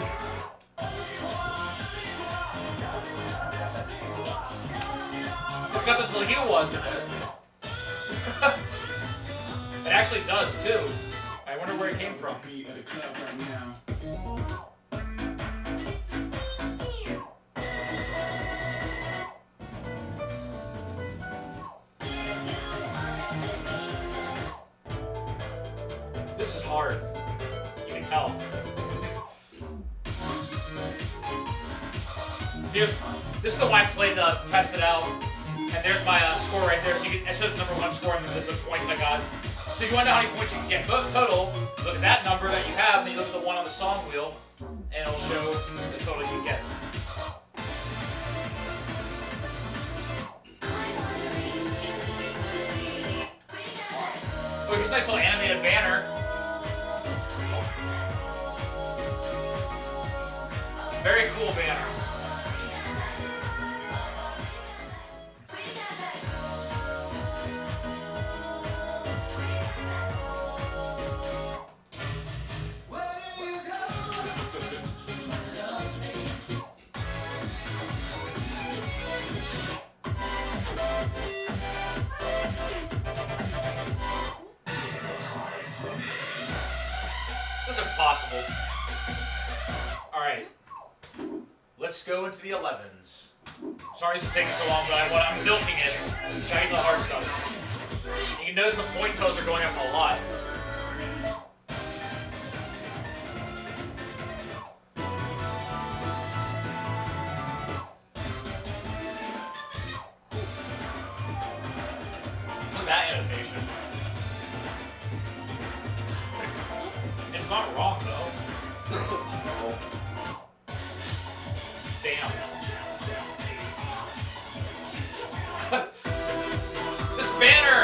It's got the Tlahil was in it. It actually does too. I wonder where it came from. This is hard. You can tell. This is the one I played to test it out. And there's my score right there. So you can, it shows the #1 score and then this is the points I got. So if you want to know how many points you can get total, look at that number that you have, then you look at the one on the song wheel, and it'll show the total you get. Oh, here's a nice little animated banner. Very cool banner. This is impossible. Alright. Let's go into the 11s. Sorry this is taking so long, but I'm milking it. Trying to get the hard stuff. You can notice the point totals are going up a lot. Look at that annotation. It's not wrong though. Damn. This banner!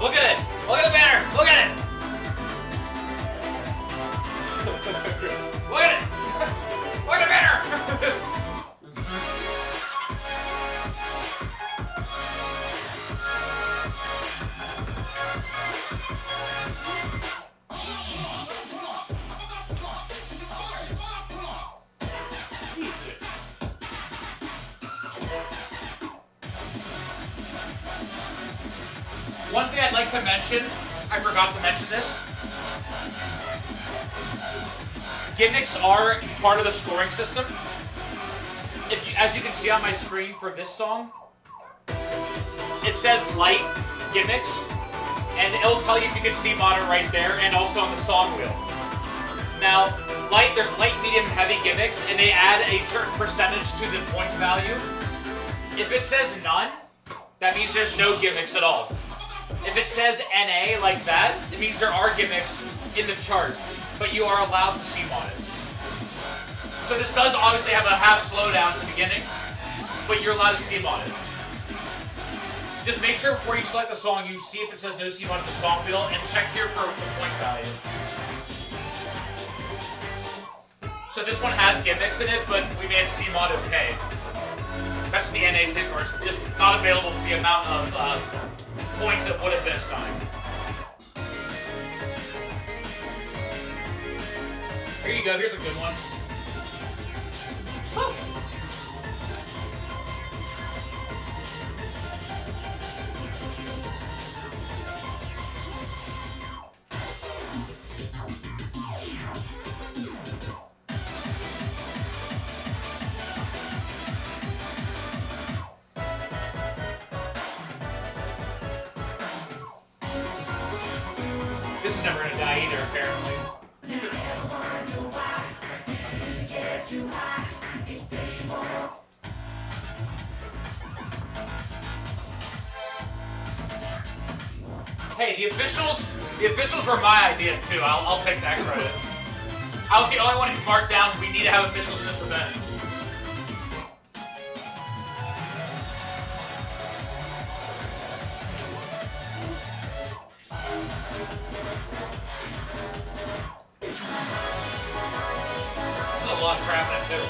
Look at it! Look at the banner! Look at it! Look at it! Look at the banner! One thing I'd like to mention, I forgot to mention this. Gimmicks are part of the scoring system. As you can see on my screen for this song, it says light gimmicks, and it'll tell you if you can see mod it right there, and also on the song wheel. Now, there's light, medium, and heavy gimmicks, and they add a certain percentage to the point value. If it says none, that means there's no gimmicks at all. If it says NA like that, it means there are gimmicks in the chart, but you are allowed to C-mod it. So this does obviously have a half slowdown at the beginning, but you're allowed to C-mod it. Just make sure before you select the song, you see if it says no C-mod at the song wheel, and check here for the point value. So this one has gimmicks in it, but we made C-mod okay. That's what the NA stands for. It's just not available for the amount of points it would have been assigned. Here you go, here's a good one. Woo. This is never gonna die either, apparently. Hey, the officials were my idea too. I'll take that credit. I was the only one who marked down we need to have officials in this event. This is a lot of crap that too.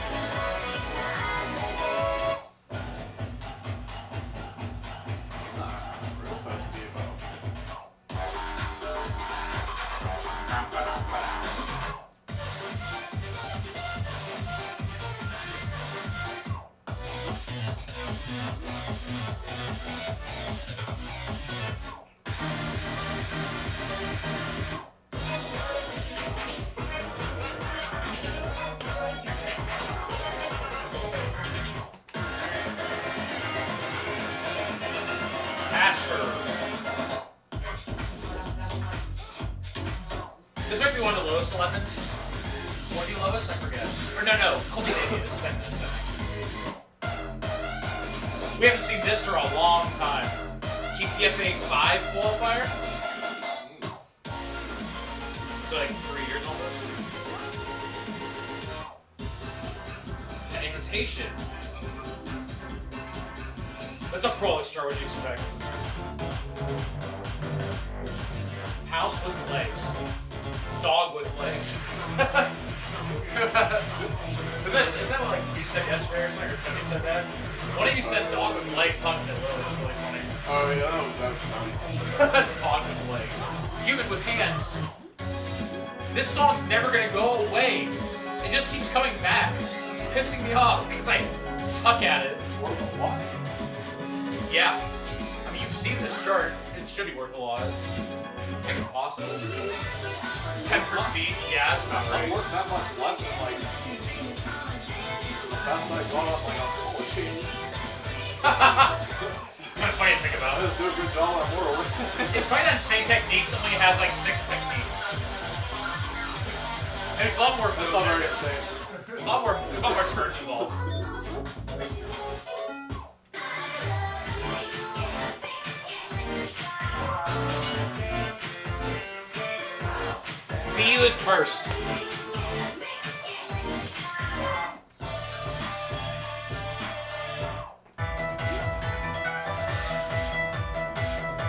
11s. What do you love us? I forget. Or no, Cultivated. We haven't seen this for a long time. ECFA 5 qualifier? So like 3 years almost. An invitation. That's a prolix chart, what do you expect? House with legs. Dog with legs. Is that what like you said yesterday or something? Or somebody said that? One of you said dog with legs talking to Lily. It was really funny. Oh yeah, that was funny. Dog with legs. Human with hands. This song's never gonna go away. It just keeps coming back. It's pissing me off because I suck at it. It's worth a lot. Yeah. I mean, you've seen this chart. It should be worth a lot. It's like impossible. 10 for speed. Yeah, it's about right. Not worth that much less than like. That's like going up like a full sheet. Kind of funny to think about. Let's do a good job on Mortal. It's funny that same techniques only has like 6 techniques. And it's a lot more. That's not very insane. There's a lot more turns involved. VU is first.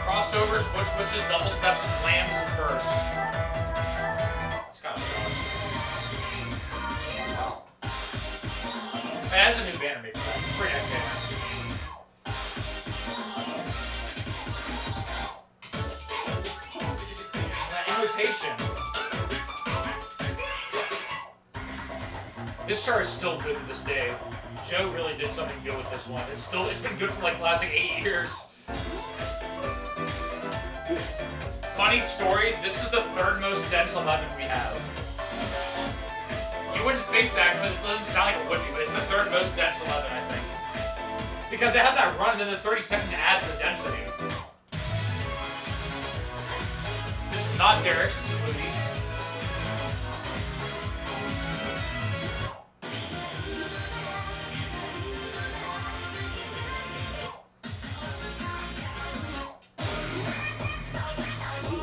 Crossovers, foot switches, double steps, slams, and bursts. It's kind of fun. Wow. It has a new banner made for that. Pretty nice banner. Invitation. This chart is still good to this day. Joe really did something good with this one. It's been good for like the last like 8 years. Funny story, this is the 3rd most dense 11 we have. You wouldn't think that because it doesn't sound like it would be, but it's the 3rd most dense 11, I think. Because it has that run and then the 30 seconds to add the density. This is not Derek's, this is Woody's.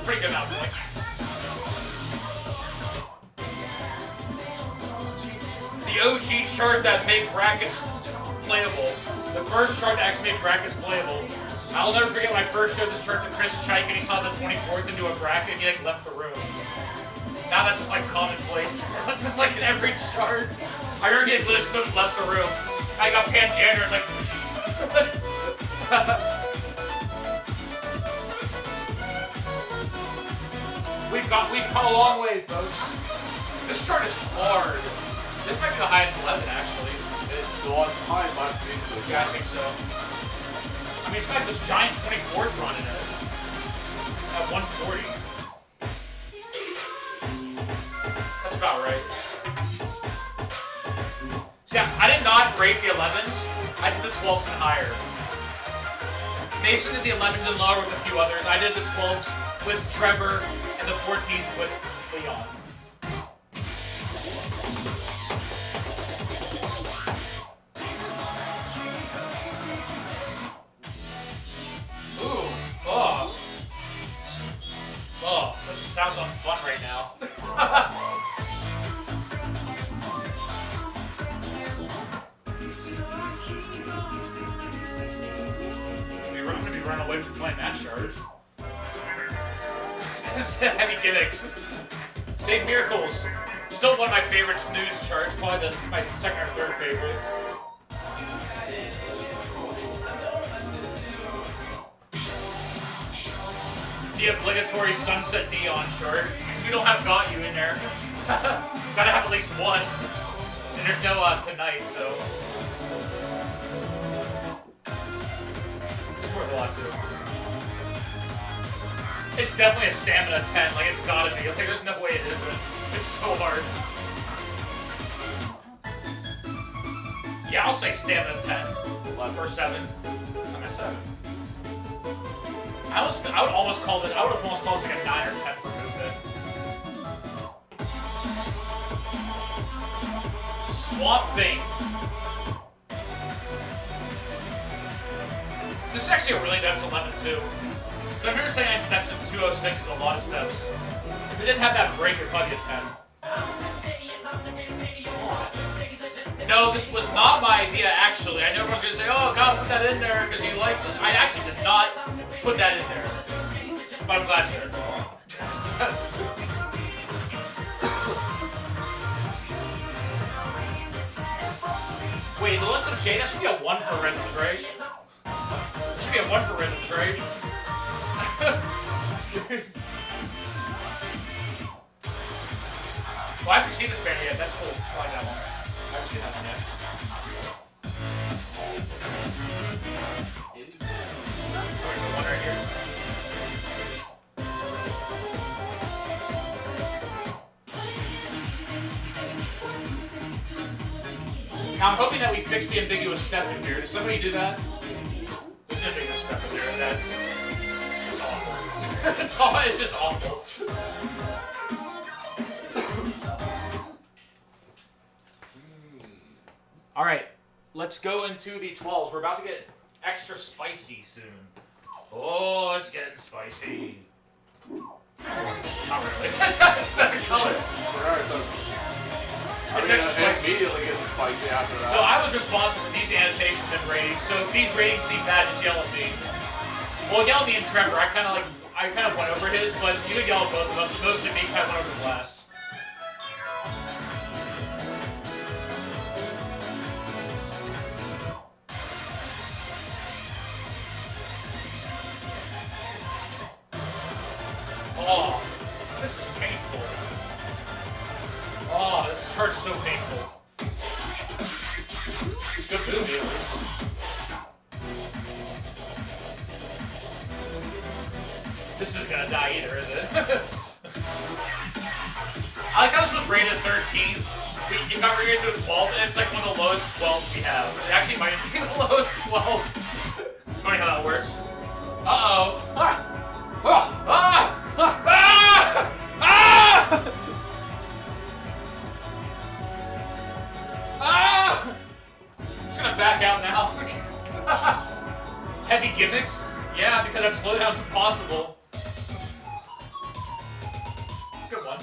Pretty good amount of points. The OG chart that made brackets playable. The first chart to actually make brackets playable. I'll never forget when I first showed this chart to Chris Chike and he saw the 24th into a bracket and he like left the room. Now that's just like commonplace. That's just like in every chart. I remember getting list and left the room. I got Pangender and like We've come a long way, folks. This chart is hard. This might be the highest 11, actually. It's the one highest I've seen. So Yeah, I think so. I mean, it's got this giant 24th run in it. At 140. That's about right. See, I did not rate the 11s. I did the 12s and higher. Mason did the 11s and lower with a few others. I did the 12s with Trevor and the 14th with Leon. Ooh, oh. Oh, this sounds fun right now. I'm gonna be running away from playing that chart. Heavy gimmicks. St. Miracles. Still one of my favorite snooze charts. Probably my second or third favorite. The obligatory Sunset Neon chart. We don't have Got You in there. Gotta have at least one. And there's no tonight, so. It's worth a lot too. It's definitely a stamina 10, like it's gotta be. Like there's no way it isn't. It's so hard. Yeah, I'll say stamina 10. Or 7. I'm a 7. I would almost call this like a 9 or 10 for movement. Swamp Thing. This is actually a really dense 11 too. So if you're saying 9 steps and 206 is a lot of steps. If it didn't have that break, it'd probably be a 10. No, this was not my idea, actually. I know everyone's going to say, oh, God, put that in there because he likes it. I actually did not put that in there. But I'm glad you did. Wait, the list of Jade, that should be a 1 for rhythms, right? That should be a 1 for rhythms, right? Well, I haven't seen this band yet. That's cool. I like that one. I haven't seen that one yet. There's the one right here. Now I'm hoping that we fix the ambiguous step in here. Did somebody do that? There's an ambiguous step in there. That it's awful. It's just awful. All right, let's go into the 12s. We're about to get extra spicy soon. Oh, it's getting spicy. Not really. That's not the second color. It immediately gets spicy after that. So I was responsible for these annotations and ratings. So if these ratings seem bad, just yell at me. Well, yell at me and Trevor. I kind of went over his, but you could yell at both of them. Most of it makes I went over the last. Oh, this is painful. Oh, this charge is so painful. It's a good movie, at least. This isn't gonna die either, is it? I like how this was rated 13. It got rated to a 12, and it's like one of the lowest 12s we have. It actually might be the lowest 12. Funny how that works. Uh-oh. Ah! Ah! Ah! Ah! Ah! Ah! I'm just gonna back out now. Heavy gimmicks? Yeah, because that slowdown's impossible. Good one.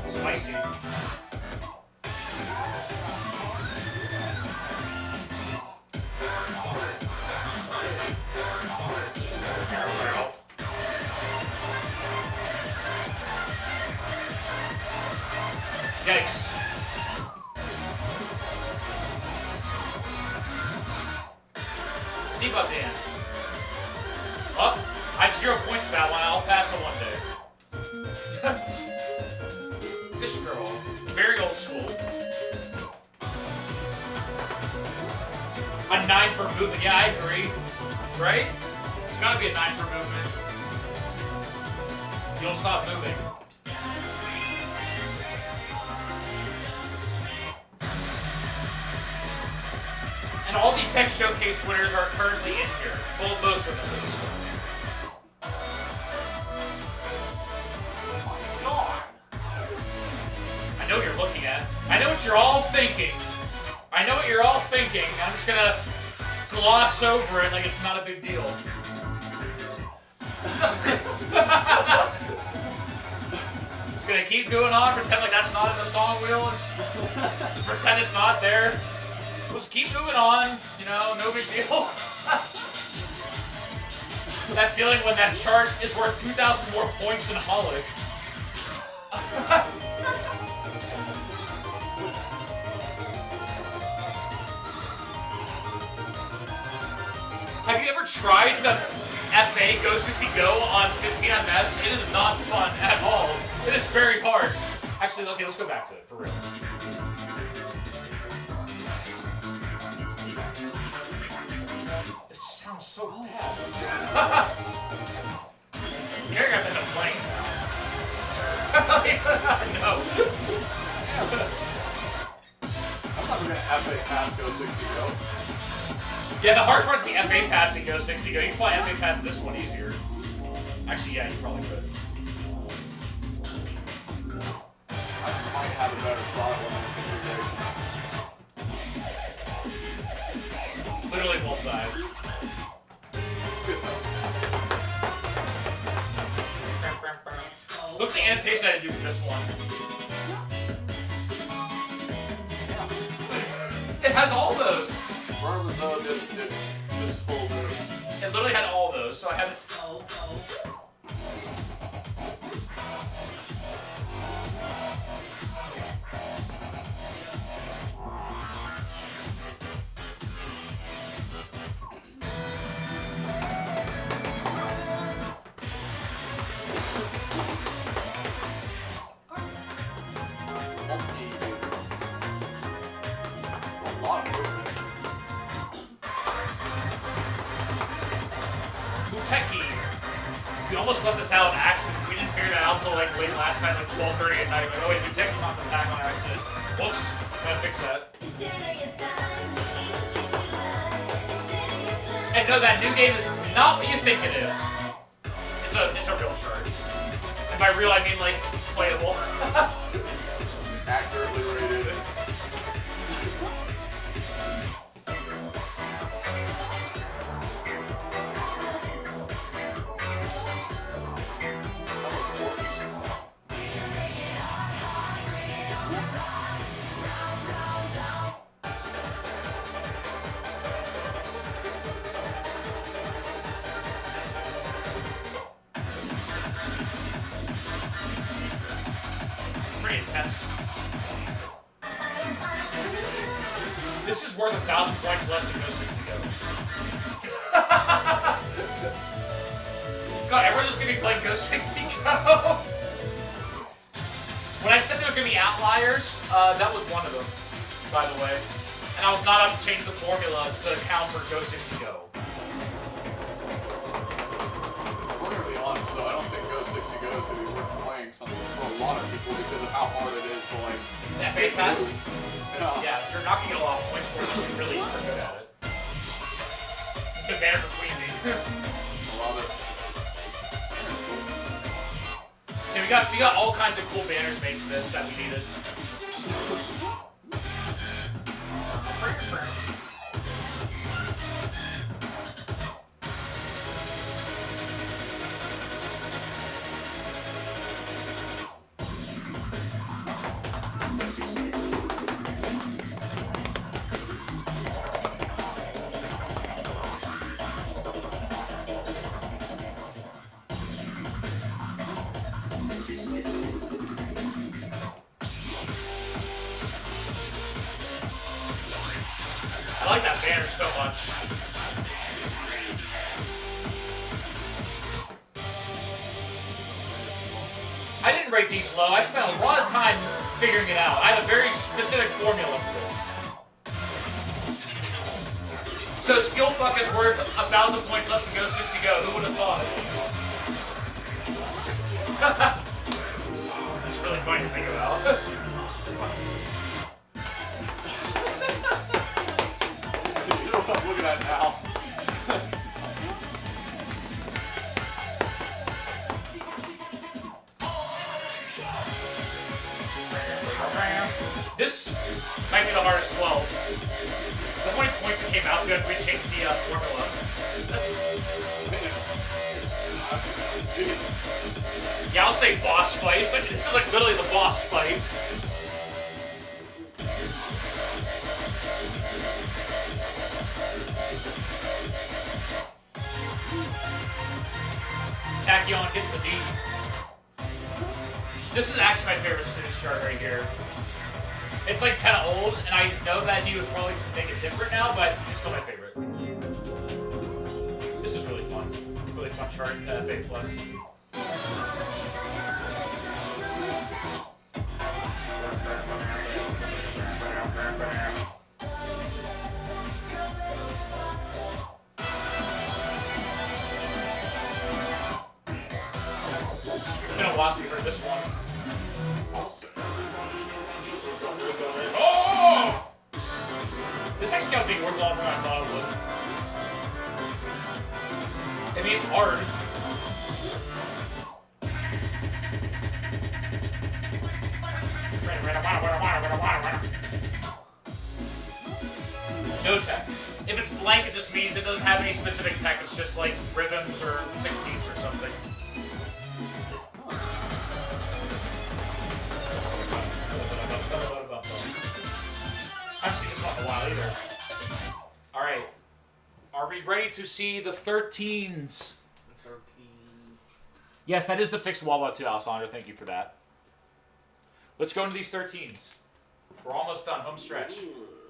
Spicy. Yikes. Debuff dance. Oh, I have 0 points for that one. I'll pass it one day. This girl. Very old school. A 9 for movement. Yeah, I agree. Right? It's gotta be a 9 for movement. You don't stop moving. And all the Tech Showcase winners are currently in here. Well, most of them at least. I know what you're looking at. I know what you're all thinking. I know what you're all thinking. I'm just gonna gloss over it like it's not a big deal. Just gonna keep going on, pretend like that's not in the song wheel, and pretend it's not there. Let's keep moving on, you know, no big deal. That feeling when that chart is worth 2,000 more points than Holic. Have you ever tried to FA Go 60 Go on 15MS? It is not fun at all. It is very hard. Actually, okay, let's go back to it, for real. It sounds so bad. You're gonna have to end up playing now. I know. I'm never gonna FA pass Go 60 Go. Yeah, the hard part's the FA pass and Go 60 Go. You can probably FA pass this one easier. Actually, yeah, you probably could. I might have a better shot when I'm in Literally both sides. Good though. Look at the annotation I had to do for this one. It has all those. Vermizzo just full move. It literally had all those, so I had it. We almost left this out on accident. We didn't figure that out until like late last night, like 12:30 at night. Like, oh wait, we technically not the pack on accident. Whoops, gotta fix that. And no, that new game is not what you think it is. It's a real chart. And by real, I mean like playable. Accurately rated. Pretty intense. This is worth 1,000 points less to Go 60 Go. God, everyone's just gonna be playing Go 60 Go. When I said there were gonna be outliers, that was one of them, by the way. And I was not up to change the formula to account for Go 60 Go. We're gonna be honest though, I don't think Go 60 Go is gonna be worth playing something for a lot of people because of how hard it is to like FA pass? Yeah. Yeah, you're not gonna get a lot of points for it unless you really are good at it. Good banner for Queasy. I love it. See, we got all kinds of cool banners made for this that we needed. I like that banner so much. I didn't rate these low. I spent a lot of time figuring it out. I had a very specific formula for this. So skill fuck is worth 1,000 points less than Go 60 Go. Who would have thought? That's really funny to think about. You know what I'm looking at now? This might be the hardest 12. How many points it came out good if we changed the formula? That's... Yeah, I'll say boss fight. It's like, this is like literally the boss fight. Tachyon gets the D. This is actually my favorite Snooze chart right here. It's like kind of old, and I know that he would probably make it different now, but it's still my favorite. This is really fun. Really fun chart, FA Plus. It's been a while since we heard this one. Also. Oh! hard. No tech. If it's blank, it just means it doesn't have any specific tech. It's just like rhythms or 16ths or something. I haven't seen this one in a while either. Alright. Are we ready to see the 13s? The 13s. Yes, that is the fixed Wawa too, Alessandro. Thank you for that. Let's go into these 13s. We're almost done. Home stretch.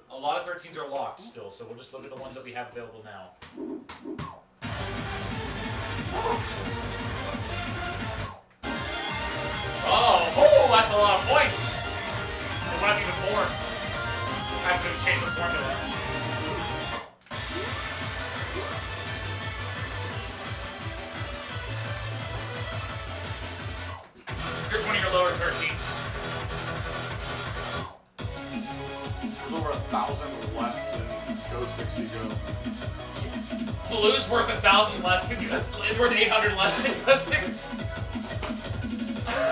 A lot of 13s are locked still, so we'll just look at the ones that we have available now. Oh, that's a lot of points. It went up even more. I have to change the formula. You're 20 or lower 13s. There's over 1,000 less than Go 60 Go. Blue's worth 1,000 less. It's worth 800 less than Go 60.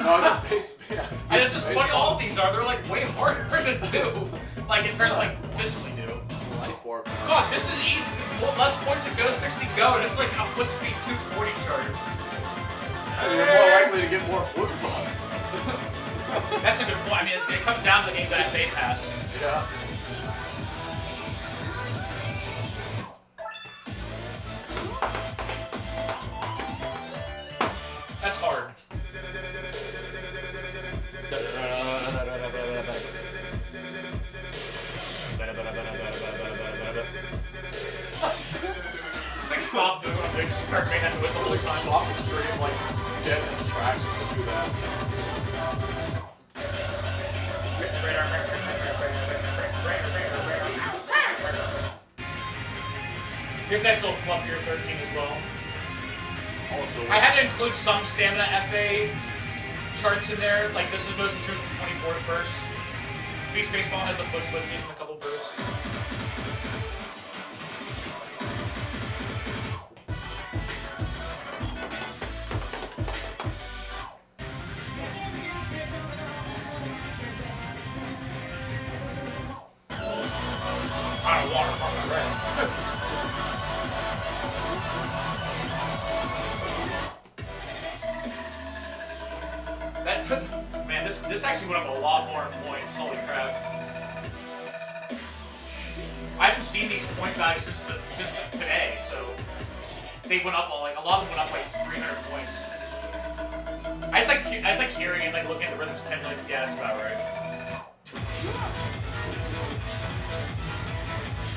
No, the base. Yeah, And it's just funny. All of these are. They're like way harder to do. Like in terms of like physically do. life warp. God, this is easy. Well, less points at Go 60 Go, and it's like a foot speed 240 chart. And you're more likely to get more flips on. That's a good point. I mean, it comes down to the game that they pass. Yeah. That's hard. Just like stop doing what I'm doing. Start making that whistle all the time. Stop the stream like jet and tracks to do that. Here's nice little fluffier 13 as well. Also, I had to include some stamina FA charts in there. Like this is most true from 24th burst. Beast Baseball has the foot switches and a couple bursts. I don't water from my red. Man, this actually went up a lot more in points. Holy crap! I haven't seen these point values since today, so they went up like a lot of them went up like 300 points. I just like hearing and like looking at the rhythms and like, yeah, that's about right.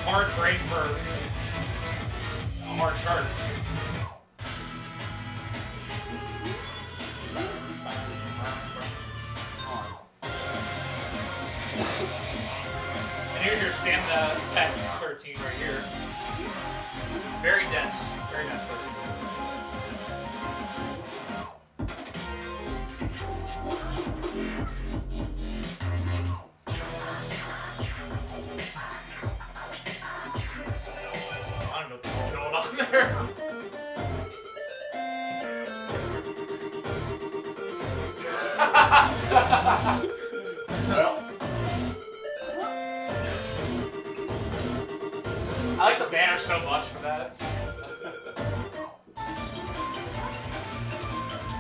Hard brain for a hard chart. And here's your stamina tech 13 right here. Very dense. Very dense 13. I don't know what's going on there. well, I like the banner so much for that.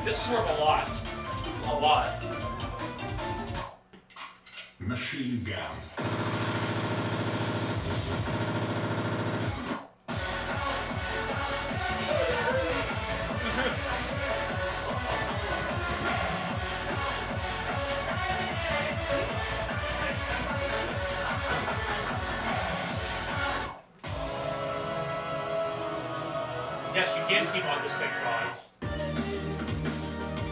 This is worth a lot. A lot. Machine gun. Yes, you can see on this thing, Ron.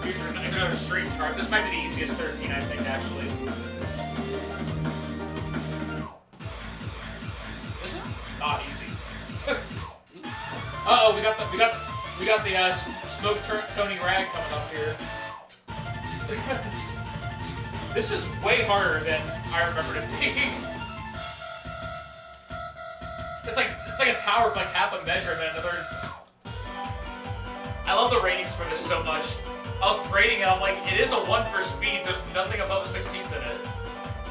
Here's another stream chart. This might be the easiest 13, I think, actually. This is not easy. Uh-oh, we got the Smoke Tony Rag coming up here. This is way harder than I remembered it being. It's like a tower with like half a measure and then another. I love the ratings for this so much. I was rating it, I'm like, it is a 1 for speed, there's nothing above a 16th in it.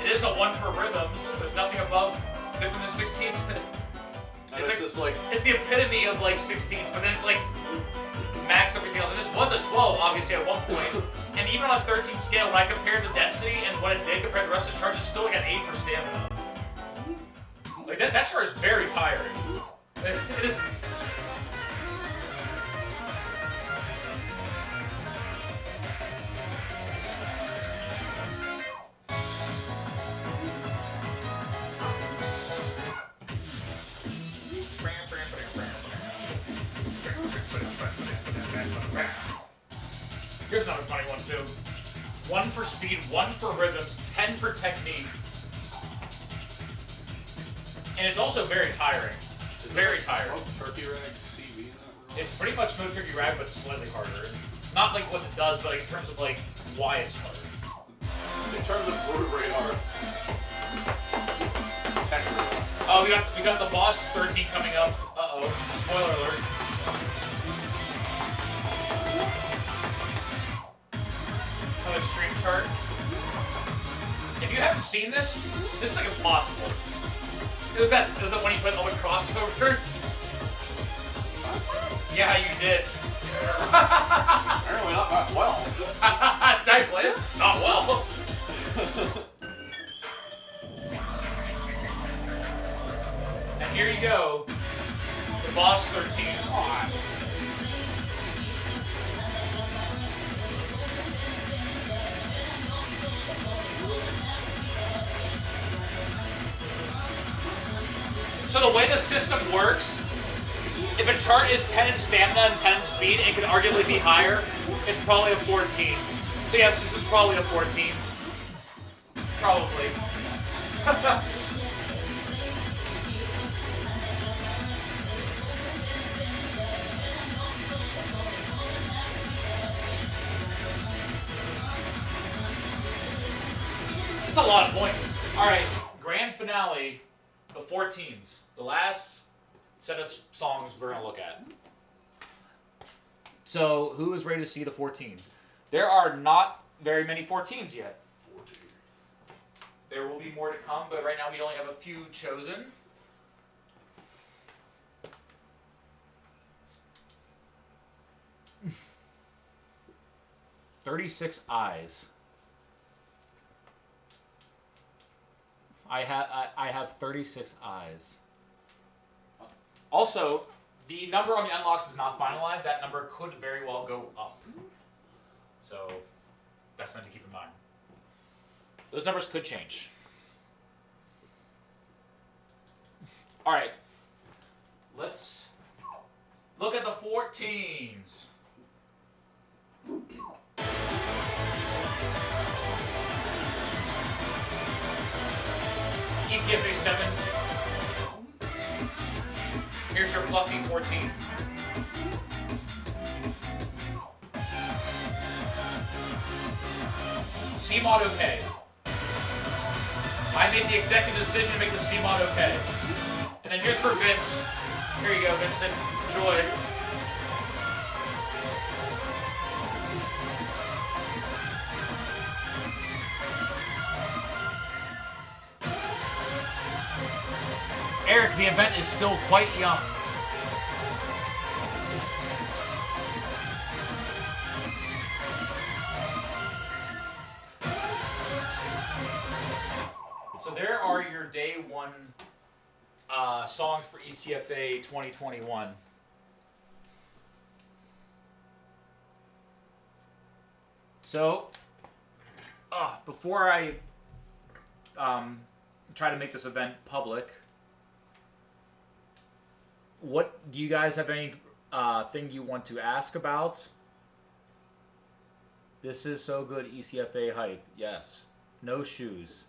It is a 1 for rhythms, there's nothing above different than 16ths in it. It's like, just like, it's the epitome of like 16ths, but then it's like max everything else. And this was a 12, obviously, at one point. And even on a 13 scale, when I compared the density and what it did compared to the rest of the charts, it's still like an 8 for stamina. Like that chart is very tiring. It is. Here's another funny one too. 1 for speed, 1 for rhythms, 10 for technique. And it's also very tiring. It's very tiring. Turkey rag CV in that. It's pretty much no turkey rag, but slightly harder. Not like what it does, but like in terms of like why it's harder. In terms of road rate hard. Technically. Oh, we got the boss 13 coming up. Uh-oh. Spoiler alert. An extreme chart. If you haven't seen this is like impossible. It was that when you put all the crossovers. Yeah, you did. Apparently not that well. Did I play it? Not well. And here you go. The boss 13. So the way the system works, if a chart is 10 in stamina and 10 in speed, it could arguably be higher. It's probably a 14. So yes, this is probably a 14. Probably. It's a lot of points. Alright, grand finale, the 14s. The last set of songs we're going to look at. So, who is ready to see the 14s? There are not very many 14s yet. 14. There will be more to come, but right now we only have a few chosen. "36 Eyes." I have 36 eyes. Also, the number on the unlocks is not finalized. That number could very well go up. So, that's something to keep in mind. Those numbers could change. Alright. Let's look at the 14s. ECFA 7. Here's your fluffy 14. C-mod okay. I made the executive decision to make the C-mod okay. And then here's for Vince. Here you go, Vincent. Enjoy. Eric, the event is still quite young. So there are your day one songs for ECFA 2021. So, before I try to make this event public, what do you guys have any thing you want to ask about? This is so good, ECFA hype. Yes. No shoes.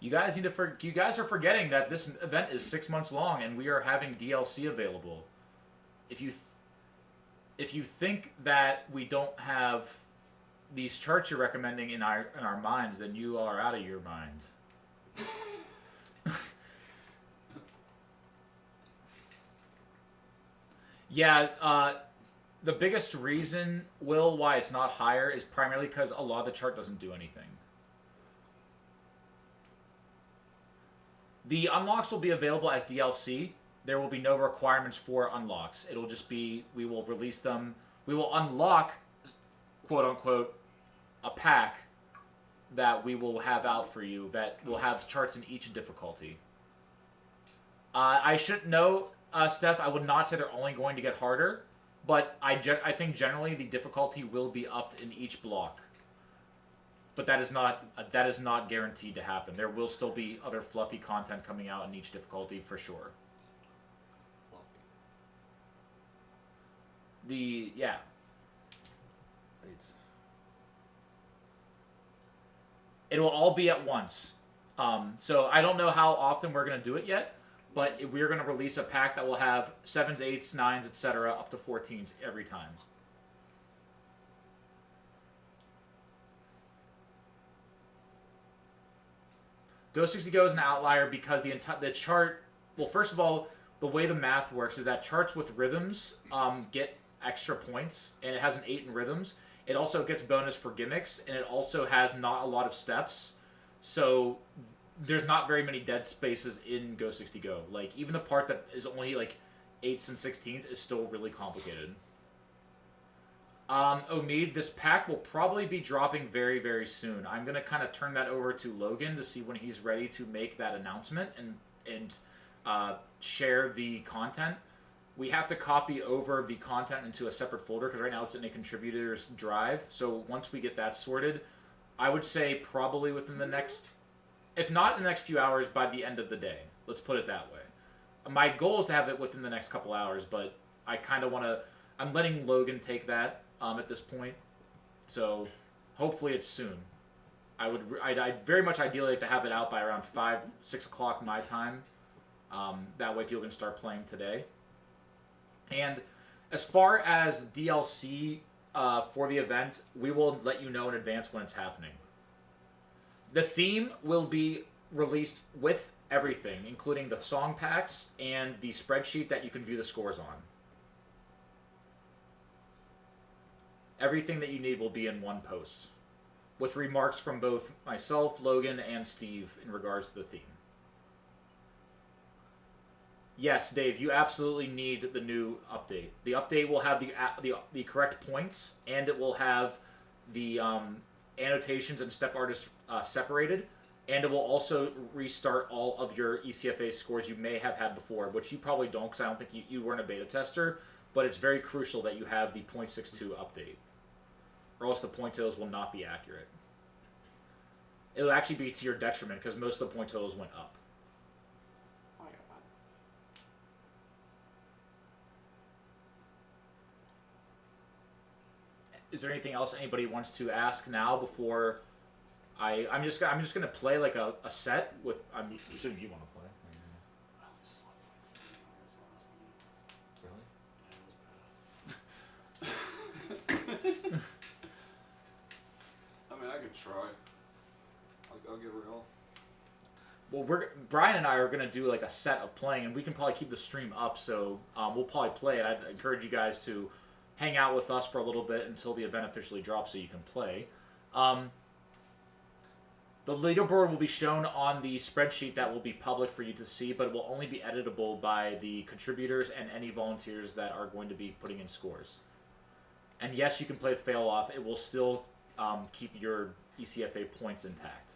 You guys need to you guys are forgetting that this event is 6 months long and we are having DLC available. If you think that we don't have these charts you're recommending in our minds, then you are out of your mind. Yeah, the biggest reason, Will, why it's not higher is primarily because a lot of the chart doesn't do anything. The unlocks will be available as DLC. There will be no requirements for unlocks. It'll just be, we will release them. We will unlock, quote unquote, a pack that we will have out for you that will have charts in each difficulty. I should know, Steph, I would not say they're only going to get harder, but I think generally the difficulty will be upped in each block. But that is not guaranteed to happen. There will still be other fluffy content coming out in each difficulty for sure. Yeah. It will all be at once. So I don't know how often we're going to do it yet, but we're going to release a pack that will have 7s, 8s, 9s, etc. up to 14s every time. Go 60 Go is an outlier because the chart... Well, first of all, the way the math works is that charts with rhythms get extra points, and it has an 8 in rhythms. It also gets bonus for gimmicks, and it also has not a lot of steps. So there's not very many dead spaces in Go 60 Go. Like, even the part that is only, like, 8s and 16s is still really complicated. Omid, this pack will probably be dropping very, very soon. I'm going to kind of turn that over to Logan to see when he's ready to make that announcement and share the content. We have to copy over the content into a separate folder because right now it's in a contributor's drive. So once we get that sorted, I would say probably within the next, if not in the next few hours, by the end of the day. Let's put it that way. My goal is to have it within the next couple hours, but I kind of want to, I'm letting Logan take that at this point. So hopefully it's soon. I'd very much ideally like to have it out by around 5, 6 o'clock my time. That way people can start playing today. And as far as DLC for the event, we will let you know in advance when it's happening. The theme will be released with everything, including the song packs and the spreadsheet that you can view the scores on. Everything that you need will be in one post, with remarks from both myself, Logan, and Steve in regards to the theme. Yes, Dave, you absolutely need the new update. The update will have the correct points, and it will have the annotations and step artists separated, and it will also restart all of your ECFA scores you may have had before, which you probably don't because I don't think you weren't a beta tester, but it's very crucial that you have the .62 update, or else the point totals will not be accurate. It'll actually be to your detriment because most of the point totals went up. Is there anything else anybody wants to ask now before I'm just gonna play like a set with, I'm assuming you want to play. I mean, I could try. I'll get real. Well, Brian and I are gonna do like a set of playing, and we can probably keep the stream up, so we'll probably play it. I'd encourage you guys to hang out with us for a little bit until the event officially drops so you can play. The leaderboard will be shown on the spreadsheet that will be public for you to see, but it will only be editable by the contributors and any volunteers that are going to be putting in scores. And yes, you can play with fail off. It will still keep your ECFA points intact.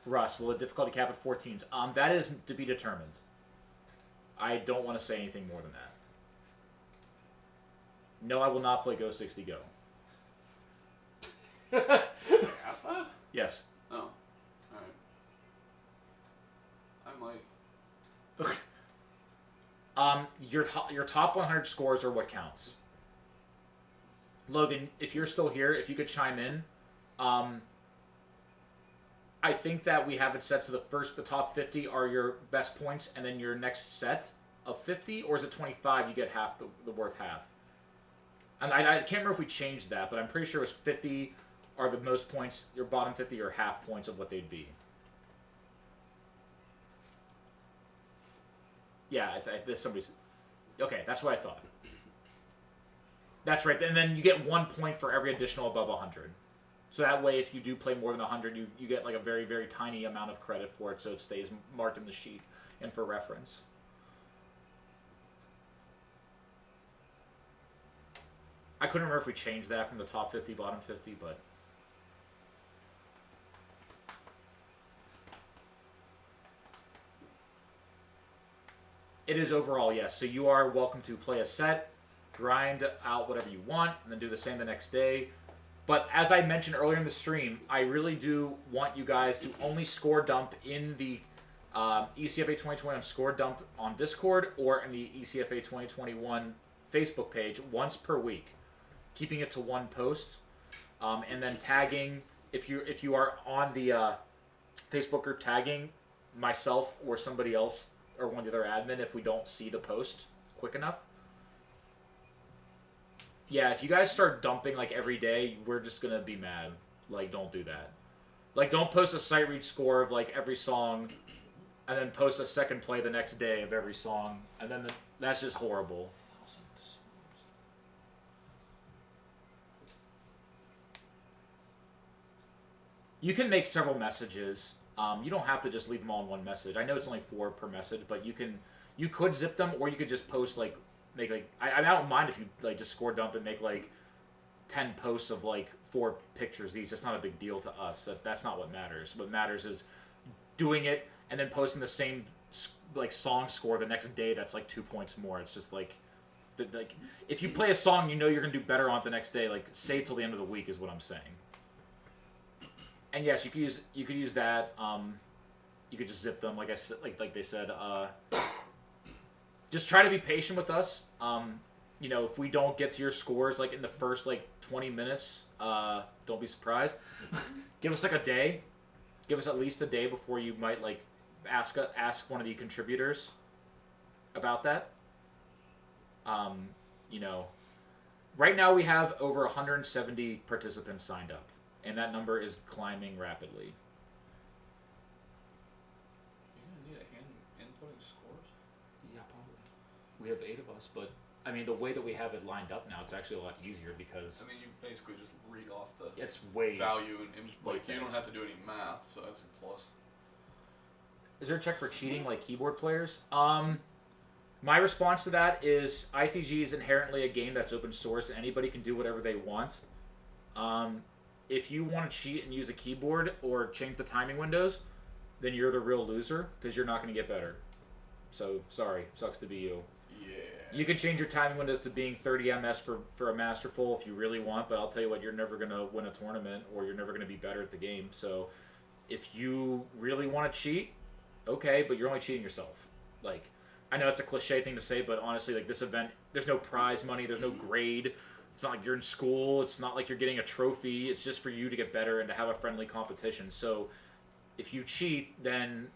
Russ, will the difficulty cap at 14s? That is to be determined. I don't want to say anything more than that. No, I will not play Go 60 Go. Ask that? Yes. Oh. Alright. I might. Your top 100 scores are what counts. Logan, if you're still here, if you could chime in. I think that we have it set to the top 50 are your best points, and then your next set of 50, or is it 25? You get half the worth half. And I can't remember if we changed that, but I'm pretty sure it was 50 are the most points. Your bottom 50 are half points of what they'd be. Yeah, somebody's. Okay, that's what I thought. That's right. And then you get 1 point for every additional above 100. So that way, if you do play more than 100, you get like a very, very tiny amount of credit for it, so it stays marked in the sheet and for reference. I couldn't remember if we changed that from the top 50, bottom 50, but... It is overall, yes. So you are welcome to play a set, grind out whatever you want, and then do the same the next day. But as I mentioned earlier in the stream, I really do want you guys to only score dump in the ECFA 2021 score dump on Discord or in the ECFA 2021 Facebook page once per week, keeping it to one post, and then tagging if you are on the Facebook group, tagging myself or somebody else or one of the other admin if we don't see the post quick enough. Yeah, if you guys start dumping like every day, we're just gonna be mad. Like, don't do that. Like, don't post a site read score of like every song, and then post a second play the next day of every song, and then that's just horrible. You can make several messages. You don't have to just leave them all in one message. I know it's only 4 per message, but you could zip them, or you could just post like. Make like I don't mind if you like just score dump and make like 10 posts of like 4 pictures each. That's not a big deal to us. That's not what matters. What matters is doing it and then posting the same like song score the next day. That's like 2 points more. It's just like if you play a song, you know you're gonna do better on it the next day. Like say till the end of the week is what I'm saying. And yes, you could use that. You could just zip them like I said, like they said. Just try to be patient with us. You know, if we don't get to your scores like in the first like 20 minutes, don't be surprised. Give us like a day. Give us at least a day before you might like ask one of the contributors about that. You know, right now we have over 170 participants signed up, and that number is climbing rapidly. We have 8 of us, but I mean the way that we have it lined up now, it's actually a lot easier because I mean, you basically just read off the it's way value and like way you don't fast. have to do any math, so that's a plus. Is there a check for cheating like keyboard players? My response to that is ITG is inherently a game that's open source and anybody can do whatever they want. If you want to cheat and use a keyboard or change the timing windows, then you're the real loser because you're not going to get better. So sorry, sucks to be you. Yeah. You can change your timing windows to being 30 ms for a masterful if you really want, but I'll tell you what, you're never going to win a tournament or you're never going to be better at the game. So if you really want to cheat, okay, but you're only cheating yourself. Like, I know it's a cliche thing to say, but honestly, like this event, there's no prize money, there's no grade. It's not like you're in school. It's not like you're getting a trophy. It's just for you to get better and to have a friendly competition. So if you cheat, then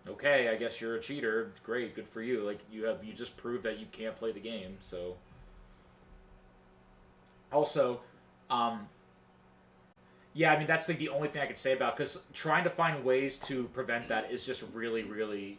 okay, I guess you're a cheater. Great, good for you. Like you just proved that you can't play the game. So also, yeah, I mean that's like the only thing I could say about because trying to find ways to prevent that is just really, really